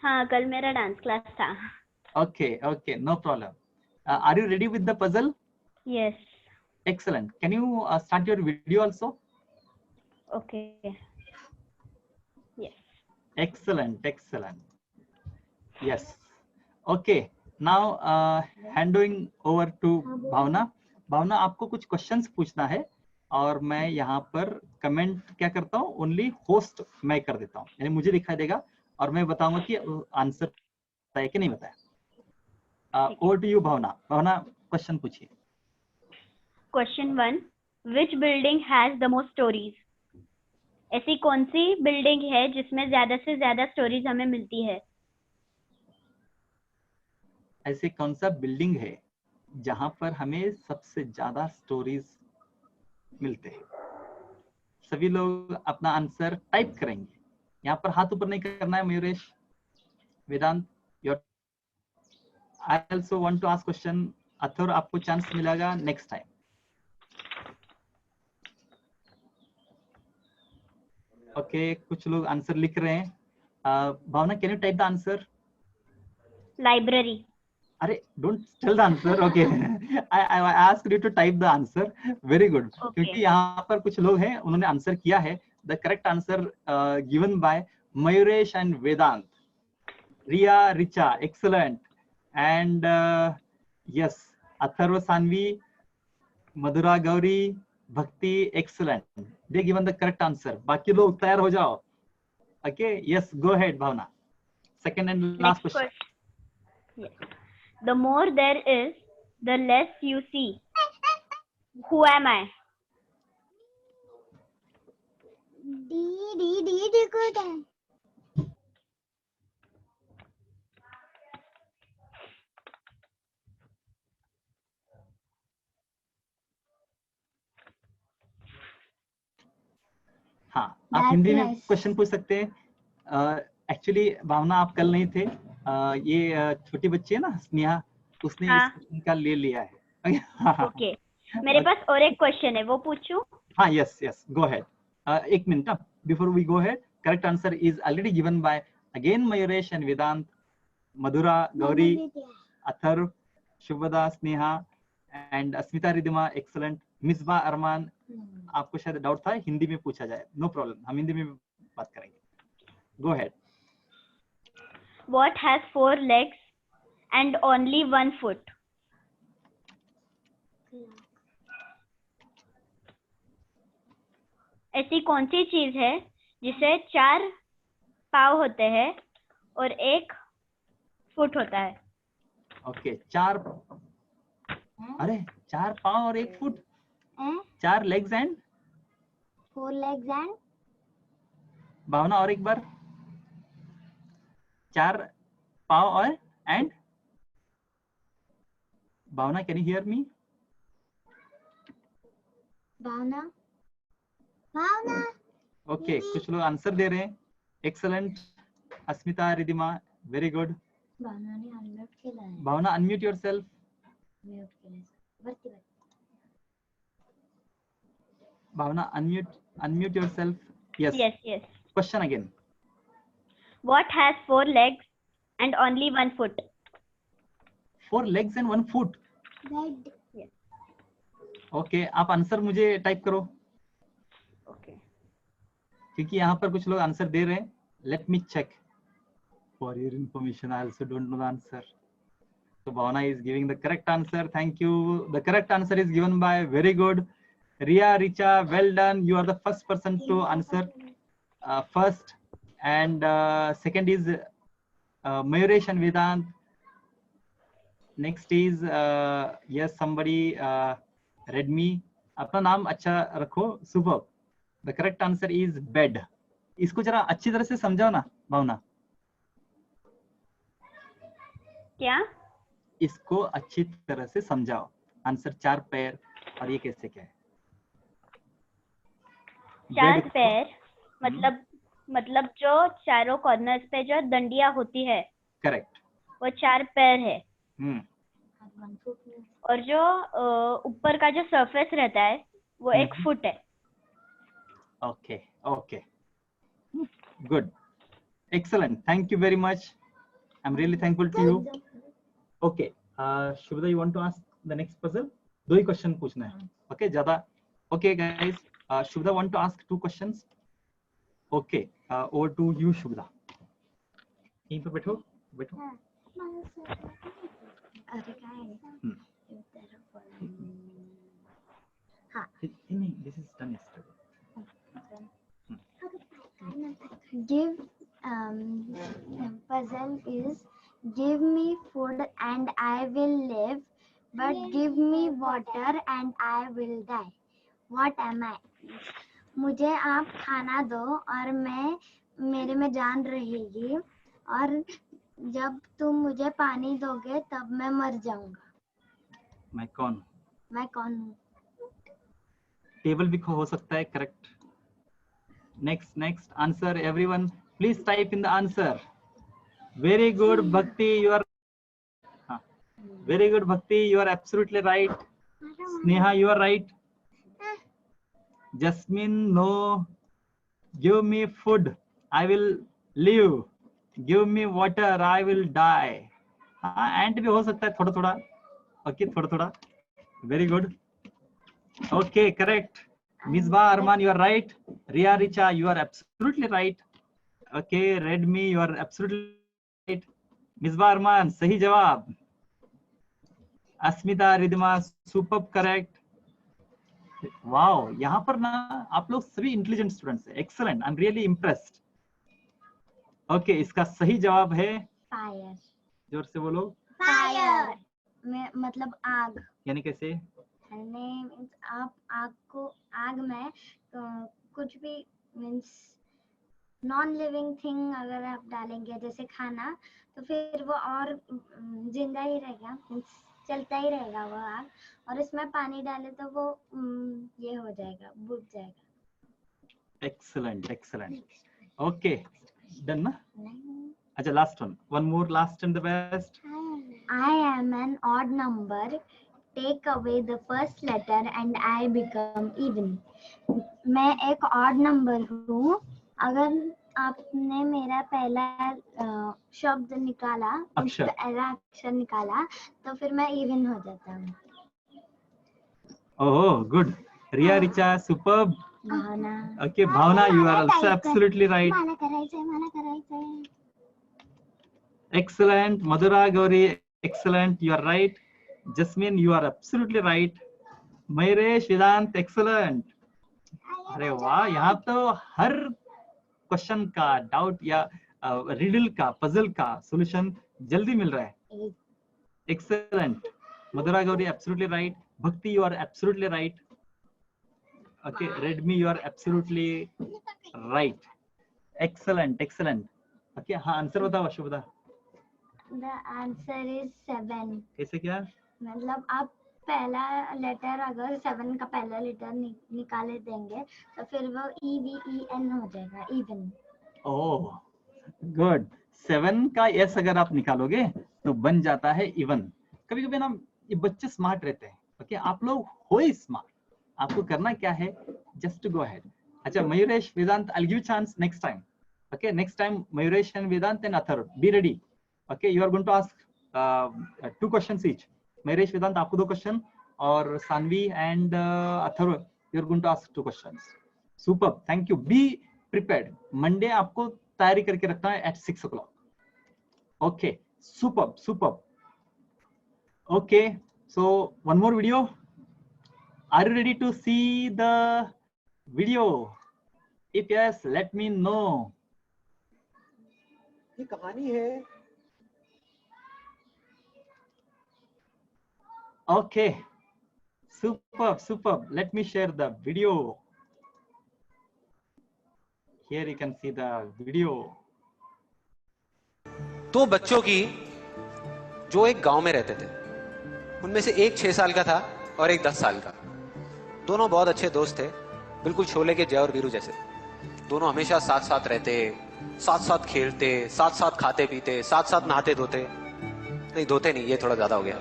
हाँ, कल मेरा डांस क्लास था। Okay, no problem. Are you ready with the puzzle? Yes. Excellent. Can you start your video also? Okay. Yes. Excellent. Yes. Okay. Now handing over to Bhavna. Bhavna, आपको कुछ questions पूछना है और मैं यहाँ पर comment क्या करता हूँ, ओनली होस्ट मैं कर देता हूँ, यानी मुझे दिखाई देगा और मैं बताऊंगा कि आंसर बताया कि नहीं बताया। Over to you Bhavna. Bhavna, question पूछिए। Question 1. Which building has the most stories? ऐसी कौन सी बिल्डिंग है जिसमें ज्यादा से ज्यादा स्टोरीज हमें मिलती है? ऐसे कौन सा बिल्डिंग है जहां पर हमें सबसे ज्यादा स्टोरीज मिलते हैं? सभी लोग अपना आंसर टाइप करेंगे। यहाँ पर हाथ ऊपर नहीं करना है। Mayuresh, Vedant, your I also want to ask question. अथुर, आपको चांस मिलेगा नेक्स्ट टाइम। ओके, कुछ लोग आंसर लिख रहे हैं। Bhavna, can you type the answer? Library. अरे, don't tell the answer. Okay. I asked you to type the answer. Very good. क्योंकि यहाँ पर कुछ लोग हैं, उन्होंने आंसर किया है। The correct answer given by Mayuresh and Vedant. Riya, Richa, excellent. And yes, Atharva Sanvi, Madhura Gauri, Bhakti excellent, they given the correct answer. बाकी लोग तैयार हो जाओ। Okay, yes, go ahead Bhavna. Second and last Next question. question. Yes. The more there is, the less you see. Who am I? हाँ, आप हिंदी में question पूछ सकते हैं। एक्चुअली भावना आप कल नहीं थे, ये छोटी बच्ची है ना स्नेहा, उसने हाँ। इस क्वेश्चन का ले लिया है। Okay. मेरे पास और एक क्वेश्चन है, वो पूछूं? हाँ, यस यस, गो अहेड। एक minute, before we go ahead, correct answer is already given by again Mayuresh and Vedant, Madhura, Gauri, Atharva, Shubhada, Sneha and Asmita Ridima excellent, Misba Arman. आपको शायद डाउट था हिंदी में पूछा जाए, नो प्रॉब्लम, हम हिंदी में बात करेंगे। Go ahead. What has 4 legs and only 1 foot? ऐसी कौन सी चीज है जिसे 4 पाँव होते हैं और 1 फुट होता है? ओके, 4 पाँव और 1 foot, 4 legs and 4 legs and Bhavna और एक बार, 4 पाँव और and Bhavna, can you hear me? Bhavna okay, कुछ लोग आंसर दे रहे हैं। Excellent, Asmita, Ridima, very good. Bhavna ने अनम्यूट केला आहे. भावना, अनम्यूट योरसेल्फ। म्यूट केलं वरती भावना, unmute yourself. Yes. Yes. Question again. What has 4 legs and only 1 foot? 4 legs and 1 foot. Bed. Okay, आप आंसर मुझे टाइप करो, Okay. क्योंकि यहाँ पर कुछ लोग आंसर दे रहे हैं। Let me check. For your information, I also don't know the answer. So Bhavana is giving the correct answer. Thank you. The correct answer is given by, very good, Ria, Richa, well done. You are the first person to answer first, and second is Mayuresh and Vedant. Next is yes, somebody read me. अपना नाम अच्छा रखो, superb. The correct answer is bed. इसको जरा अच्छी तरह से समझाओ ना भावना। क्या? इसको अच्छी तरह से समझाओ। आंसर 4 पैर और ये कैसे क्या है? 4 पैर मतलब जो चारों कॉर्नर्स पे जो डंडिया होती है, करेक्ट, वो 4 पैर है। और जो ऊपर का जो सरफेस रहता है वो 1 फुट है। Okay, good, excellent, thank you very much, I am really thankful to you. Okay, Shubhada, you want to ask the next puzzle? 2 ही क्वेश्चन पूछना है, ओके, ज्यादा। Okay guys, Shubhada want to ask 2 questions. Okay, over to you Shubhada. यहीं पर बैठो। अरे काय हाँ, नहीं, this is done yesterday. give puzzle is give me food and I will live, but give me water and I will die. What am I? मुझे आप खाना दो और मेरे में जान रहेगी, और जब तुम मुझे पानी दोगे तब मैं मर जाऊंगा। मैं कौन हूँ? टेबल भी हो सकता है, correct. Next answer, everyone please type in the answer. Very good Bhakti, you are very good Bhakti, you are absolutely right. Sneha, you are right. Jasmine, no. Give me food, I will live. Give me water, I will die. हाँ, and भी हो सकता है थोड़ा। Okay, थोड़ा। Very good, okay, correct. Misbah Arman, you are right. Ria, Richa, you are absolutely right. Okay, Redmi, you are absolutely right. Misbah Arman, सही जवाब। अस्मिता, Ridima, superb, correct. Wow, यहाँ पर ना आप लोग सभी इंटेलिजेंट स्टूडेंट्स हैं। Excellent, I am really impressed. Okay, इसका सही जवाब है फायर। जोर से बोलो। फायर मतलब आग। यानी कैसे? मीन्स आप आग को, आग में कुछ भी मीन्स नॉन लिविंग थिंग अगर आप डालेंगे जैसे खाना, तो फिर वो और जिंदा ही रहेगा, मीन्स चलता ही रहेगा वो आग। और इसमें पानी डाले तो वो ये हो जाएगा, बुझ जाएगा। Excellent excellent. ओके, डन ना? अच्छा, last one more, last and the best. I am an odd number. Take away the first letter and I become even. मैं एक odd number हूँ। अगर आपने मेरा पहला शब्द निकाला, अक्षर निकाला, तो फिर मैं even हो जाता हूँ। Oh, good. Riya, Richa, superb. Bhavna. Okay, Bhavna, you are also absolutely right. मला करायचंय। Excellent. Madhura, Gauri, excellent. You are right. Jasmine, you are absolutely right. Mayresh, Vedant, excellent. अरे वाह, यहाँ तो हर क्वेश्चन का, डाउट या रिडल का, पजल का सॉल्यूशन जल्दी मिल रहा है। Excellent. Madhura, Gauri, absolutely right. Bhakti, you are absolutely right. Okay, Redmi, you are absolutely right. Excellent excellent. Okay, हाँ, आंसर बताओ शुभदा। The answer is 7. कैसे क्या? मतलब आप पहला लेटर अगर 7 का पहला लेटर निकाले देंगे तो फिर वो EVEN हो जाएगा, even. ओह, गुड। 7 का S अगर आप निकालोगे तो बन जाता है इवन। कभी कभी ना ये बच्चे स्मार्ट रहते हैं। ओके, आप लोग हो ही स्मार्ट। आपको करना क्या है, जस्ट गो अहेड। अच्छा, Mayuresh, Vedant, I will give chance next time. Okay, next time Mayuresh and Vedant and Atharva, be ready. Okay, you are going to ask 2 questions each. Mayuresh, Vedant, आपको 2 क्वेश्चन, और Sanvi and Atharva, you are going to ask 2 questions. Super, thank you. Be prepared. Monday आपको तैयारी करके रखना है at 6 o'clock. Okay, superb, superb. Okay, so one more video. Are you ready to see the video? If yes, let me know. ये कहानी है। Okay, superb, superb. Let me share the video. Here you can see the video. 2 बच्चों की जो एक गांव में रहते थे, उनमें से एक 6 साल का था और एक 10 साल का। दोनों बहुत अच्छे दोस्त थे, बिल्कुल शोले के जय और वीरू जैसे। दोनों हमेशा साथ साथ रहते, साथ साथ खेलते, साथ साथ खाते पीते, साथ साथ नहाते धोते। नहीं, धोते नहीं, ये थोड़ा ज्यादा हो गया।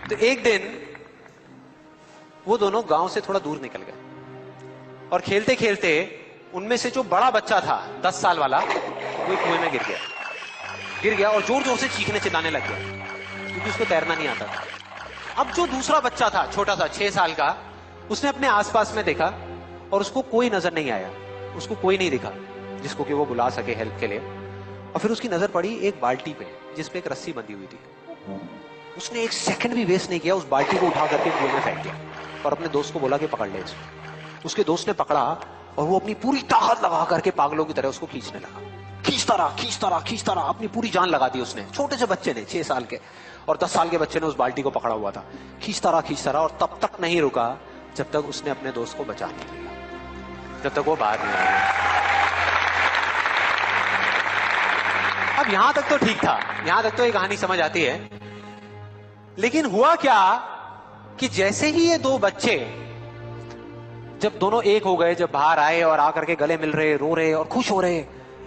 तो एक दिन वो दोनों गांव से थोड़ा दूर निकल गए और खेलते खेलते उनमें से जो बड़ा बच्चा था 10 साल वाला, वो एक कुएं में गिर गया और जोर जोर से चीखने चिल्लाने लग गया, क्योंकि उसको तैरना नहीं आता था। अब जो दूसरा बच्चा था, छोटा सा 6 साल का, उसने अपने आसपास में देखा और उसको कोई नजर नहीं आया, उसको कोई नहीं दिखा जिसको कि वो बुला सके हेल्प के लिए। और फिर उसकी नजर पड़ी एक बाल्टी पे, जिसपे एक रस्सी बंधी हुई थी। उसने 1 सेकंड भी वेस्ट नहीं किया, उस बाल्टी को उठा करके कुएं में फेंक दिया और अपने दोस्त को बोला कि पकड़ ले इसको। उसके दोस्त ने पकड़ा और वो अपनी पूरी ताकत लगा करके पागलों की तरह उसको खींचने लगा। खींचता रहा, अपनी पूरी जान लगा दी उसने। छोटे से बच्चे ने, 6 साल के और 10 साल के बच्चे ने उस बाल्टी को पकड़ा हुआ था। खींचता रहा और तब तक नहीं रुका जब तक उसने अपने दोस्त को बचा नहीं लिया, जब तक वो बाहर नहीं आया। अब यहां तक तो ठीक था, यहां तक तो ये कहानी समझ आती है। लेकिन हुआ क्या कि जैसे ही ये 2 बच्चे जब दोनों एक हो गए, जब बाहर आए और आकर के गले मिल रहे, रो रहे और खुश हो रहे,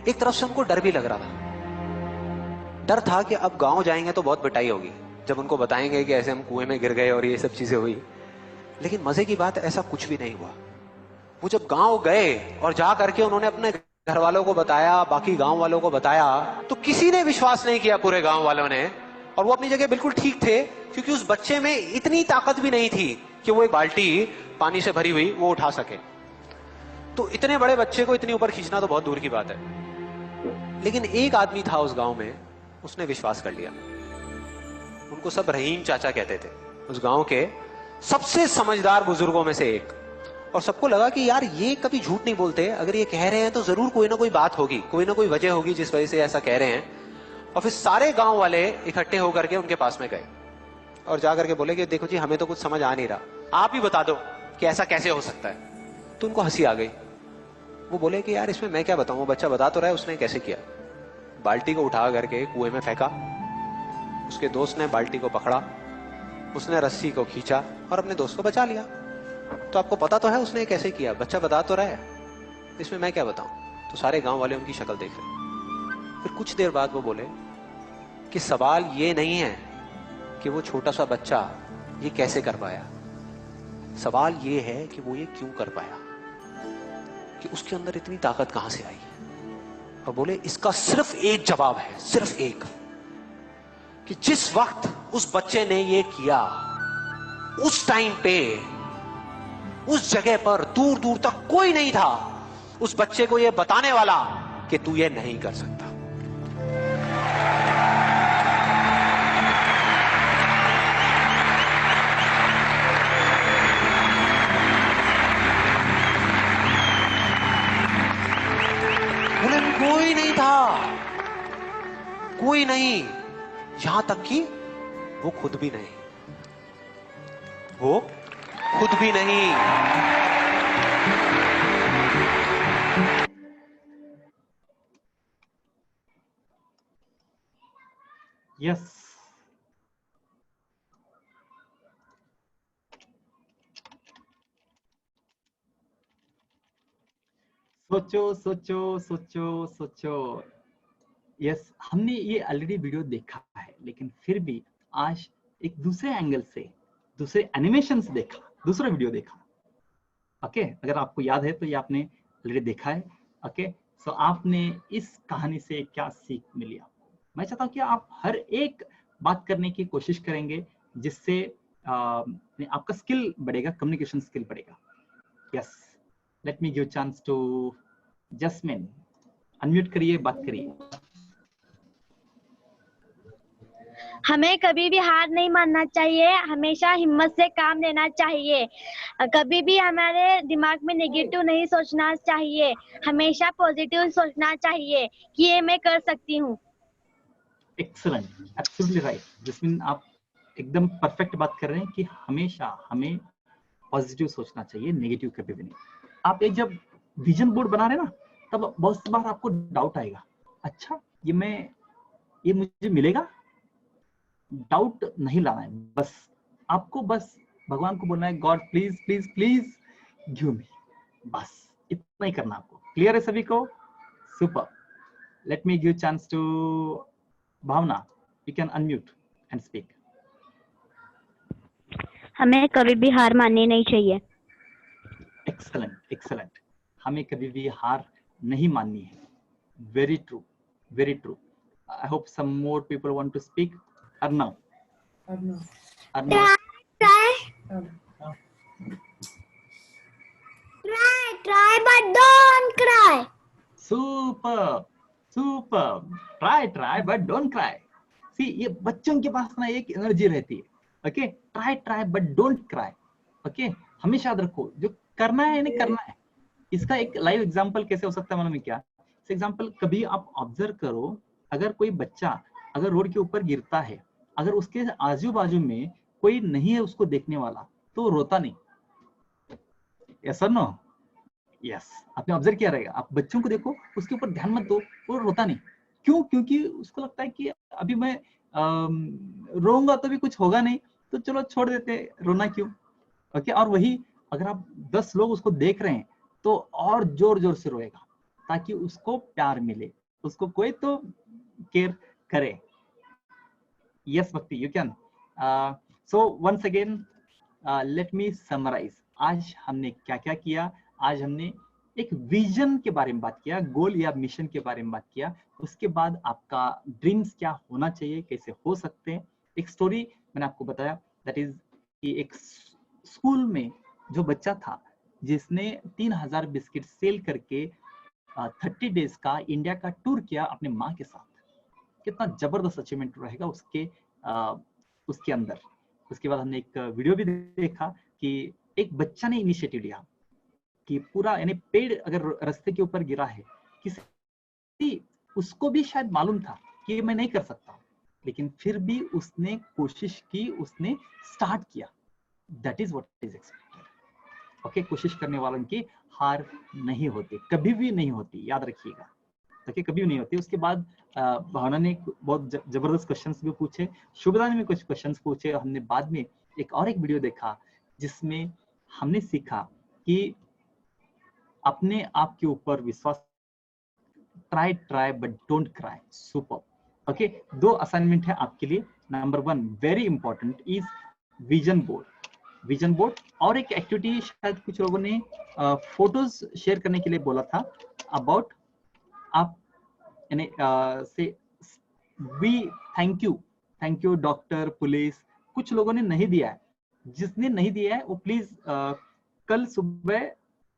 एक तरफ से उनको डर भी लग रहा था। डर था कि अब गांव जाएंगे तो बहुत पिटाई होगी जब उनको बताएंगे कि ऐसे हम कुएं में गिर गए और ये सब चीजें हुई। लेकिन मजे की बात, ऐसा कुछ भी नहीं हुआ। वो जब गांव गए और जा करके उन्होंने अपने घर वालों को बताया, बाकी गांव वालों को बताया, तो किसी ने विश्वास नहीं किया, पूरे गांव वालों ने। और वो अपनी जगह बिल्कुल ठीक थे, क्योंकि उस बच्चे में इतनी ताकत भी नहीं थी कि वो एक बाल्टी पानी से भरी हुई वो उठा सके। तो इतने बड़े बच्चे को इतनी ऊपर खींचना तो बहुत दूर की बात है। लेकिन एक आदमी था उस गांव में, उसने विश्वास कर लिया। उनको सब रहीम चाचा कहते थे। उस गांव के सबसे समझदार बुजुर्गों में से एक। और सबको लगा कि यार ये कभी झूठ नहीं बोलते, अगर ये कह रहे हैं तो जरूर कोई ना कोई बात होगी, कोई ना कोई वजह होगी जिस वजह से ऐसा कह रहे हैं। और फिर सारे गांव वाले इकट्ठे होकर के उनके पास में गए और जाकर के बोले कि देखो जी, हमें तो कुछ समझ आ नहीं रहा, आप ही बता दो कि ऐसा कैसे हो सकता है। तो उनको हंसी आ गई। वो बोले कि यार इसमें मैं क्या बताऊं, वो बच्चा बता तो रहा है उसने कैसे किया। बाल्टी को उठा करके कुएं में फेंका, उसके दोस्त ने बाल्टी को पकड़ा, उसने रस्सी को खींचा और अपने दोस्त को बचा लिया। तो आपको पता तो है उसने कैसे किया, बच्चा बता तो रहा है, इसमें मैं क्या बताऊं। तो सारे गांव वाले उनकी शक्ल देख रहे। फिर कुछ देर बाद वो बोले कि सवाल ये नहीं है कि वो छोटा सा बच्चा ये कैसे कर पाया, सवाल ये है कि वो ये क्यों कर पाया, कि उसके अंदर इतनी ताकत कहां से आई। और बोले इसका सिर्फ एक जवाब है, सिर्फ एक, कि जिस वक्त उस बच्चे ने ये किया, उस टाइम पे उस जगह पर दूर दूर तक कोई नहीं था उस बच्चे को ये बताने वाला कि तू ये नहीं कर सकता। बोले कोई नहीं था, कोई नहीं, यहां तक कि वो खुद भी नहीं, वो खुद भी नहीं। यस, सोचो सोचो सोचो सोचो। यस, हमने ये ऑलरेडी वीडियो देखा है, लेकिन फिर भी आज एक दूसरे एंगल से, दूसरे एनिमेशन से देखा, दूसरा वीडियो देखा। ओके, अगर आपको याद है तो ये आपने ऑलरेडी देखा है। ओके, सो आपने इस कहानी से क्या सीख मिली आपको? मैं चाहता हूँ कि आप हर एक बात करने की कोशिश करेंगे जिससे आपका स्किल बढ़ेगा, कम्युनिकेशन स्किल बढ़ेगा। Yes, let me give chance to Jasmine. Unmute करिए, बात करिए। हमें कभी भी हार नहीं मानना चाहिए, हमेशा हिम्मत से काम लेना चाहिए, कभी भी हमारे दिमाग में नेगेटिव नहीं सोचना चाहिए, हमेशा पॉजिटिव सोचना चाहिए कि ये मैं कर सकती हूँ। एक्सीलेंट, एब्सोल्युटली राइट जस्मिन, आप एकदम परफेक्ट बात कर रहे हैं कि हमेशा हमें पॉजिटिव सोचना चाहिए, नेगेटिव कभी भी नहीं। आप एक जब विजन बोर्ड बना रहे ना, तब बहुत बार आपको डाउट आएगा, अच्छा ये मुझे मिलेगा। डाउट नहीं लाना है, बस आपको बस भगवान को बोलना है, God please please please give me, बस इतना ही करना आपको। क्लियर है सभी को? Super. Let me give chance to Bhavna, you can unmute and speak. हमें कभी भी हार माननी नहीं चाहिए। एक्सीलेंट एक्सीलेंट, हमें कभी भी हार नहीं माननी है। Very true, very true. I hope some more people want to speak. Arnav. Try, but don't cry. Super, super. Try, but don't cry. See, ये बच्चों के पास ना एक एनर्जी रहती है। Okay, try, but don't cry. Okay, हमेशा याद रखो, जो करना है नहीं करना है। इसका एक लाइव एग्जांपल कैसे हो सकता है मालूम है क्या? एग्जांपल कभी आप ऑब्जर्व करो, अगर कोई बच्चा अगर रोड के ऊपर गिरता है, अगर उसके आजू बाजू में कोई नहीं है उसको देखने वाला, तो रोता नहीं। यस और नो? यस, आपने ऑब्जर्व किया रहेगा। आप बच्चों को देखो, उसके ऊपर ध्यान मत दो, वो रोता नहीं। क्यों? क्योंकि उसको लगता है कि अभी मैं रोऊंगा तो भी कुछ होगा नहीं, तो चलो छोड़ देते, रोना क्यों। ओके, और वही अगर आप 10 लोग उसको देख रहे हैं तो और जोर जोर से रोएगा, ताकि उसको प्यार मिले, उसको कोई तो केयर करे। Yes, Bhakti, you can. So once again, let me summarize. आज हमने क्या क्या किया? आज हमने एक विजन के बारे में बात किया, गोल या मिशन के बारे में बात किया। उसके बाद आपका ड्रीम्स क्या होना चाहिए, कैसे हो सकते हैं। एक स्टोरी मैंने आपको बताया, दैट इज कि एक स्कूल में जो बच्चा था जिसने 3000 बिस्किट सेल करके 30 डेज का इंडिया का टूर किया अपने माँ के साथ। कितना जबरदस्त अचीवमेंट रहेगा उसके अंदर। उसके बाद हमने एक वीडियो भी देखा कि एक बच्चा ने इनिशिएटिव लिया कि पूरा यानी पेड़ अगर रास्ते के ऊपर गिरा है, किसी उसको भी शायद मालूम था कि मैं नहीं कर सकता, लेकिन फिर भी उसने कोशिश की, उसने स्टार्ट किया। That is what is expected. Okay, कोशिश करने वालों की हार नहीं होती, कभी भी नहीं होती, याद रखिएगा। ओके, कभी भी नहीं होती। उसके बाद भावना ने बहुत जबरदस्त क्वेश्चंस भी पूछे, शुभदा ने भी कुछ क्वेश्चंस पूछे। हमने बाद में एक वीडियो देखा जिसमें हमने सीखा कि अपने आप के ऊपर विश्वास, try but don't cry. Super. Okay, 2 assignment है आपके लिए। Number 1 very important is vision board. और एक एक्टिविटी शायद कुछ लोगों ने फोटोज शेयर करने के लिए बोला था अबाउट आप यानी से we thank you doctor, police. कुछ लोगों ने नहीं दिया है, जिसने नहीं दिया है वो प्लीज कल सुबह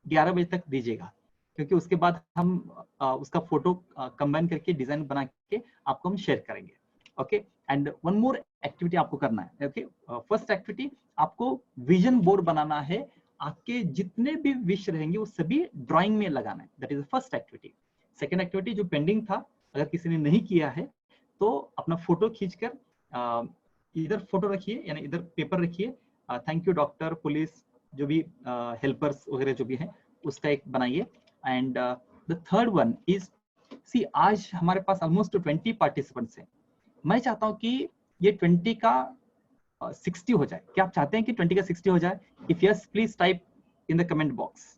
11 बजे तक दीजिएगा, क्योंकि उसके बाद हम उसका फोटो कंबाइन करके डिजाइन बना के आपको हम शेयर करेंगे। Okay, and one more activity आपको करना है। ओके, फर्स्ट एक्टिविटी आपको विजन बोर्ड बनाना है। आपके जितने भी विश रहेंगे वो सभी ड्राइंग में लगाना है। That is the first activity. Second activity जो पेंडिंग था, अगर किसी ने नहीं किया है तो अपना फोटो खींचकर इधर फोटो रखिए, यानी इधर पेपर रखिए, थैंक यू डॉक्टर, पुलिस, जो भी हेल्पर्स वगैरह जो भी है उसका एक बनाइए। And the third one is C, आज हमारे पास ऑलमोस्ट 20 पार्टिसिपेंट्स हैं। मैं चाहता हूं कि ये 20 का 60 हो जाए। क्या आप चाहते हैं कि 20 का 60 हो जाए? If yes, please type in the comment box.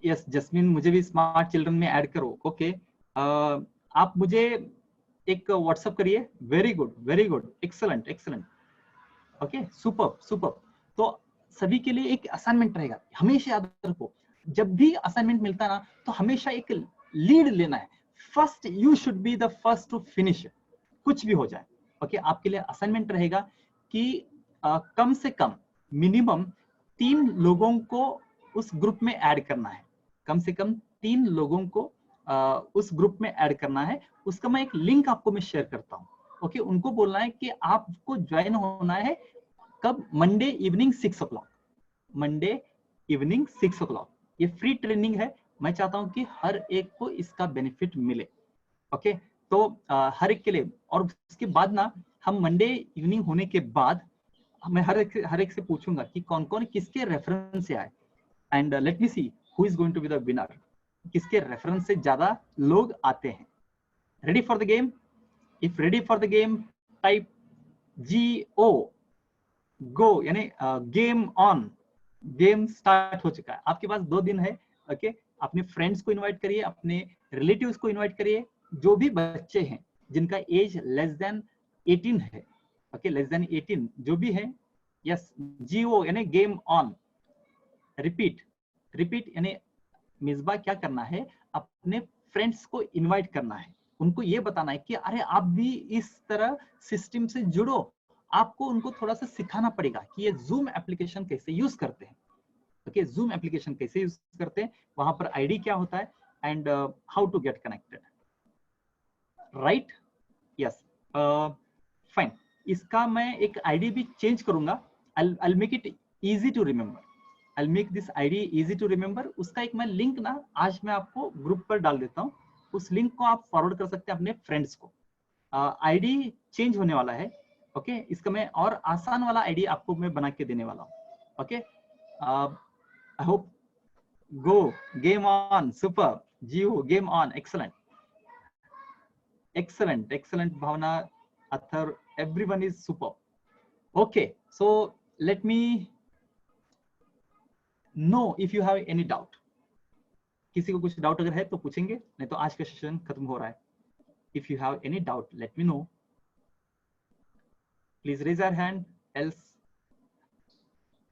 Yes Jasmine, मुझे भी स्मार्ट चिल्ड्रन में ऐड करो। ओके, आप मुझे एक व्हाट्सएप करिए। Very good, excellent. Okay, super. तो सभी के लिए एक असाइनमेंट रहेगा, हमेशा याद रखो, जब भी असाइनमेंट मिलता है ना तो हमेशा एक लीड लेना है। First, you should be the first to finish, कुछ भी हो जाए। ओके, आपके लिए असाइनमेंट रहेगा कि कम से कम मिनिमम 3 लोगों को उस ग्रुप में ऐड करना है। कम से कम 3 लोगों को उस ग्रुप में ऐड करना है। उसका मैं एक लिंक आपको मैं शेयर करता हूँ। ओके, उनको बोलना है कि आपको ज्वाइन होना है कब? Monday evening 6 o'clock। Monday evening 6 o'clock। ये फ्री ट्रेनिंग है। मैं चाहता हूं कि हर एक को इसका बेनिफिट मिले। ओके, तो हर एक के लिए। और उसके बाद ना हम मंडे इवनिंग होने के बाद मैं हर एक से पूछूंगा कि कौन कौन किसके रेफरेंस से आए, and let me see who is going to be the winner. किसके रेफरेंस से ज्यादा लोग आते हैं। Ready for the game? If ready for the game type GO, go, यानी गेम ऑन। गेम स्टार्ट हो चुका है। आपके पास 2 दिन है। ओके, अपने फ्रेंड्स को इनवाइट करिए, अपने रिलेटिव्स को इनवाइट करिए, जो भी बच्चे हैं जिनका एज लेस देन 18 है। ओके, लेस देन 18 जो भी है। यस, GO यानी गेम ऑन। रिपीट यानी मिसबा क्या करना है, अपने फ्रेंड्स को इनवाइट करना है, उनको ये बताना है कि अरे आप भी इस तरह सिस्टम से जुड़ो। आपको उनको थोड़ा सा सिखाना पड़ेगा कि ये जूम एप्लीकेशन कैसे यूज करते हैं। ओके, जूम एप्लीकेशन कैसे यूज करते हैं, वहां पर आईडी क्या होता है, and how to get connected. Right? Yes, fine. इसका मैं एक आईडी भी चेंज करूंगा। I'll make it easy to remember. I'll make this ID easy to remember. उसका एक मैं लिंक ना आज मैं आपको ग्रुप पर डाल देता हूँ। उस लिंक को आप फॉरवर्ड कर सकते हैं अपने फ्रेंड्स को। आईडी चेंज होने वाला है। ओके, इसका मैं और आसान वाला आईडी आपको मैं बना के देने वाला हूँ। Okay, I hope. Go, game on, super. GO, game on, excellent Bhavna, Athar, everyone is super. Okay, so let me know if you have any doubt. किसी को कुछ डाउट अगर है तो पूछेंगे, नहीं तो आज का सेशन खत्म हो रहा है। If you have any doubt, let me know. Please raise your hand, else.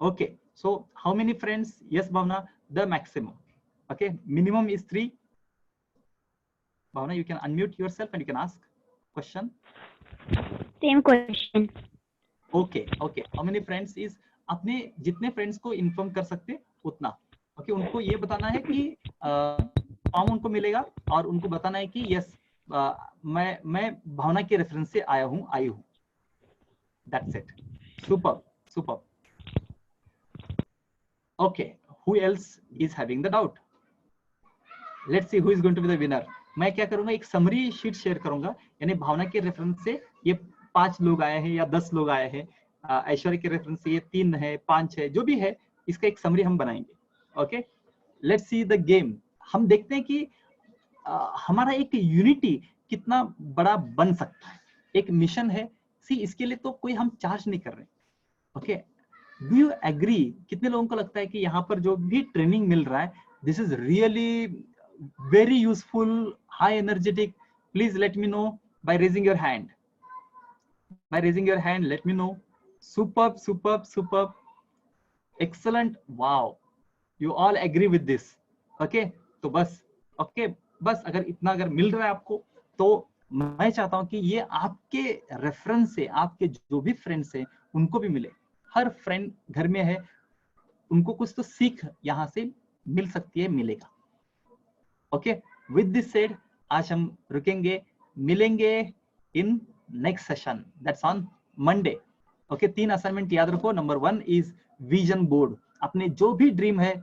Okay, so how many friends? Yes, Bhavna, the maximum. Okay, minimum is 3. Bhavna, you can unmute yourself and you can ask question. Same question. Okay. How many friends is? अपने जितने friends को inform कर सकते उतना। Okay, उनको ये बताना है कि फॉर्म उनको मिलेगा और उनको बताना है कि यस मैं भावना के रेफरेंस से आई हूँ। That's it. Superb, superb. Okay, who else is having the doubt? Let's see who is going to be the winner. मैं क्या करूंगा, एक समरी शीट शेयर करूंगा, यानी भावना के रेफरेंस से ये 5 लोग आए हैं या 10 लोग आए हैं, ऐश्वर्य के रेफरेंस से ये 3 है, 5 है, जो भी है, इसका एक समरी हम बनाएंगे. Okay, let's see the game. हम देखते हैं कि हमारा एक यूनिटी कितना बड़ा बन सकता है. एक मिशन है, सी इसके लिए तो कोई हम चार्ज नहीं कर रहे. Okay, do you agree? कितने लोगों को लगता है कि यहाँ पर जो भी ट्रेनिंग मिल रहा है, this is really very useful, high energetic? Please let me know by raising your hand. By raising your hand, let me know. Superb, superb, superb. Excellent. Wow. You all agree with this. Okay. तो बस, okay, बस अगर मिल रहा है आपको, तो मैं चाहता हूं कि ये आपके रेफरेंस से, आपके जो भी फ्रेंड्स हैं, उनको भी मिले. हर फ्रेंड घर में है, उनको कुछ तो सीख यहाँ से मिल सकती है, मिलेगा. ओके, विद दिस सेड, आज हम रुकेंगे, मिलेंगे in next session, that's on Monday. Okay, 3 assignment याद रखो. Number 1 is vision board. अपने जो भी ड्रीम है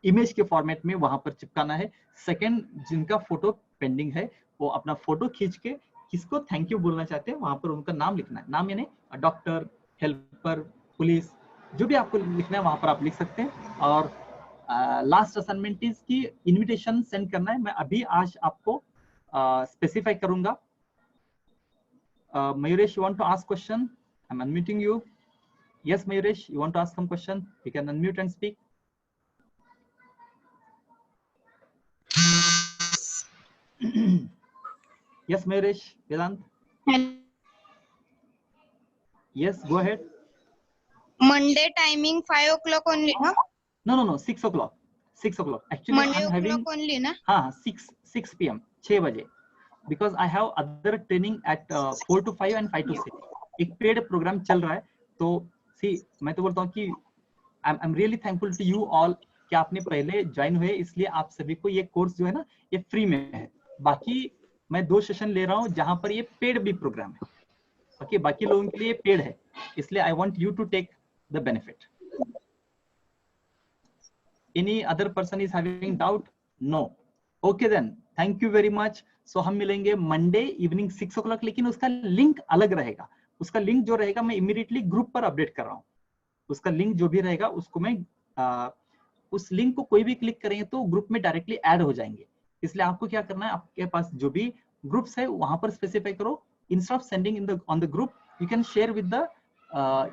इमेज के फॉर्मेट में वहां पर चिपकाना है. सेकंड, जिनका फोटो पेंडिंग है, वो अपना फोटो खींच के किसको थैंक यू बोलना चाहते हैं, वहां पर उनका नाम लिखना है. नाम यानी डॉक्टर, हेल्पर, पुलिस, जो भी आपको लिखना है वहां पर आप लिख सकते हैं. और लास्ट असाइनमेंट इज की इनविटेशन सेंड करना है. मैं अभी आज आपको स्पेसिफाई करूंगा. Mayuresh, you want to ask question? I am unmuting you. Yes Mayuresh, you want to ask some question? You can unmute and speak. Yes Mayuresh. Vedant? Yes, go ahead. Monday timing 5 o'clock only, no? No, 6 o'clock. 6 o'clock. Actually, Monday I'm having only, na? हाँ, 6 p.m. 6 बजे. Because I have other training at 4 to 5 and 5 to 6. एक paid programme चल रहा है. तो सी, मैं तो बोलता हूँ कि I'm really thankful to you all कि आपने पहले ज्वाइन हुए, इसलिए आप सभी को ये कोर्स जो है ना, ये फ्री में है. बाकी मैं 2 सेशन ले रहा हूँ जहां पर ये पेड भी प्रोग्राम है. ओके, बाकी लोगों के लिए पेड है, इसलिए I want you to take the benefit. Any other person is having doubt? No. Okay then. Thank you very much. So हम मिलेंगे मंडे इवनिंग 6 o'clock, लेकिन उसका लिंक अलग रहेगा. उसका लिंक जो रहेगा मैं इमीडिएटली ग्रुप पर अपडेट कर रहा हूँ. उसका लिंक जो भी रहेगा उसको मैं उस लिंक को कोई भी क्लिक करेंगे तो ग्रुप में डायरेक्टली ऐड हो जाएंगे. इसलिए आपको क्या करना है, आपके पास जो भी ग्रुप्स है वहां पर स्पेसिफाई करो. Instead of sending in the on the group, you can share with the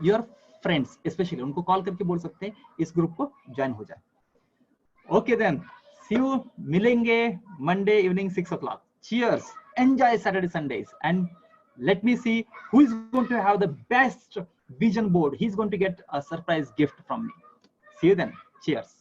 your friends. Specially उनको कॉल करके बोल सकते हैं इस ग्रुप को ज्वाइन हो जाए. Okay then, see you, मिलेंगे Monday evening 6 o'clock. Cheers, enjoy Saturday Sundays, and let me see who is going to have the best vision board. He's going to get a surprise gift from me. See you then. Cheers.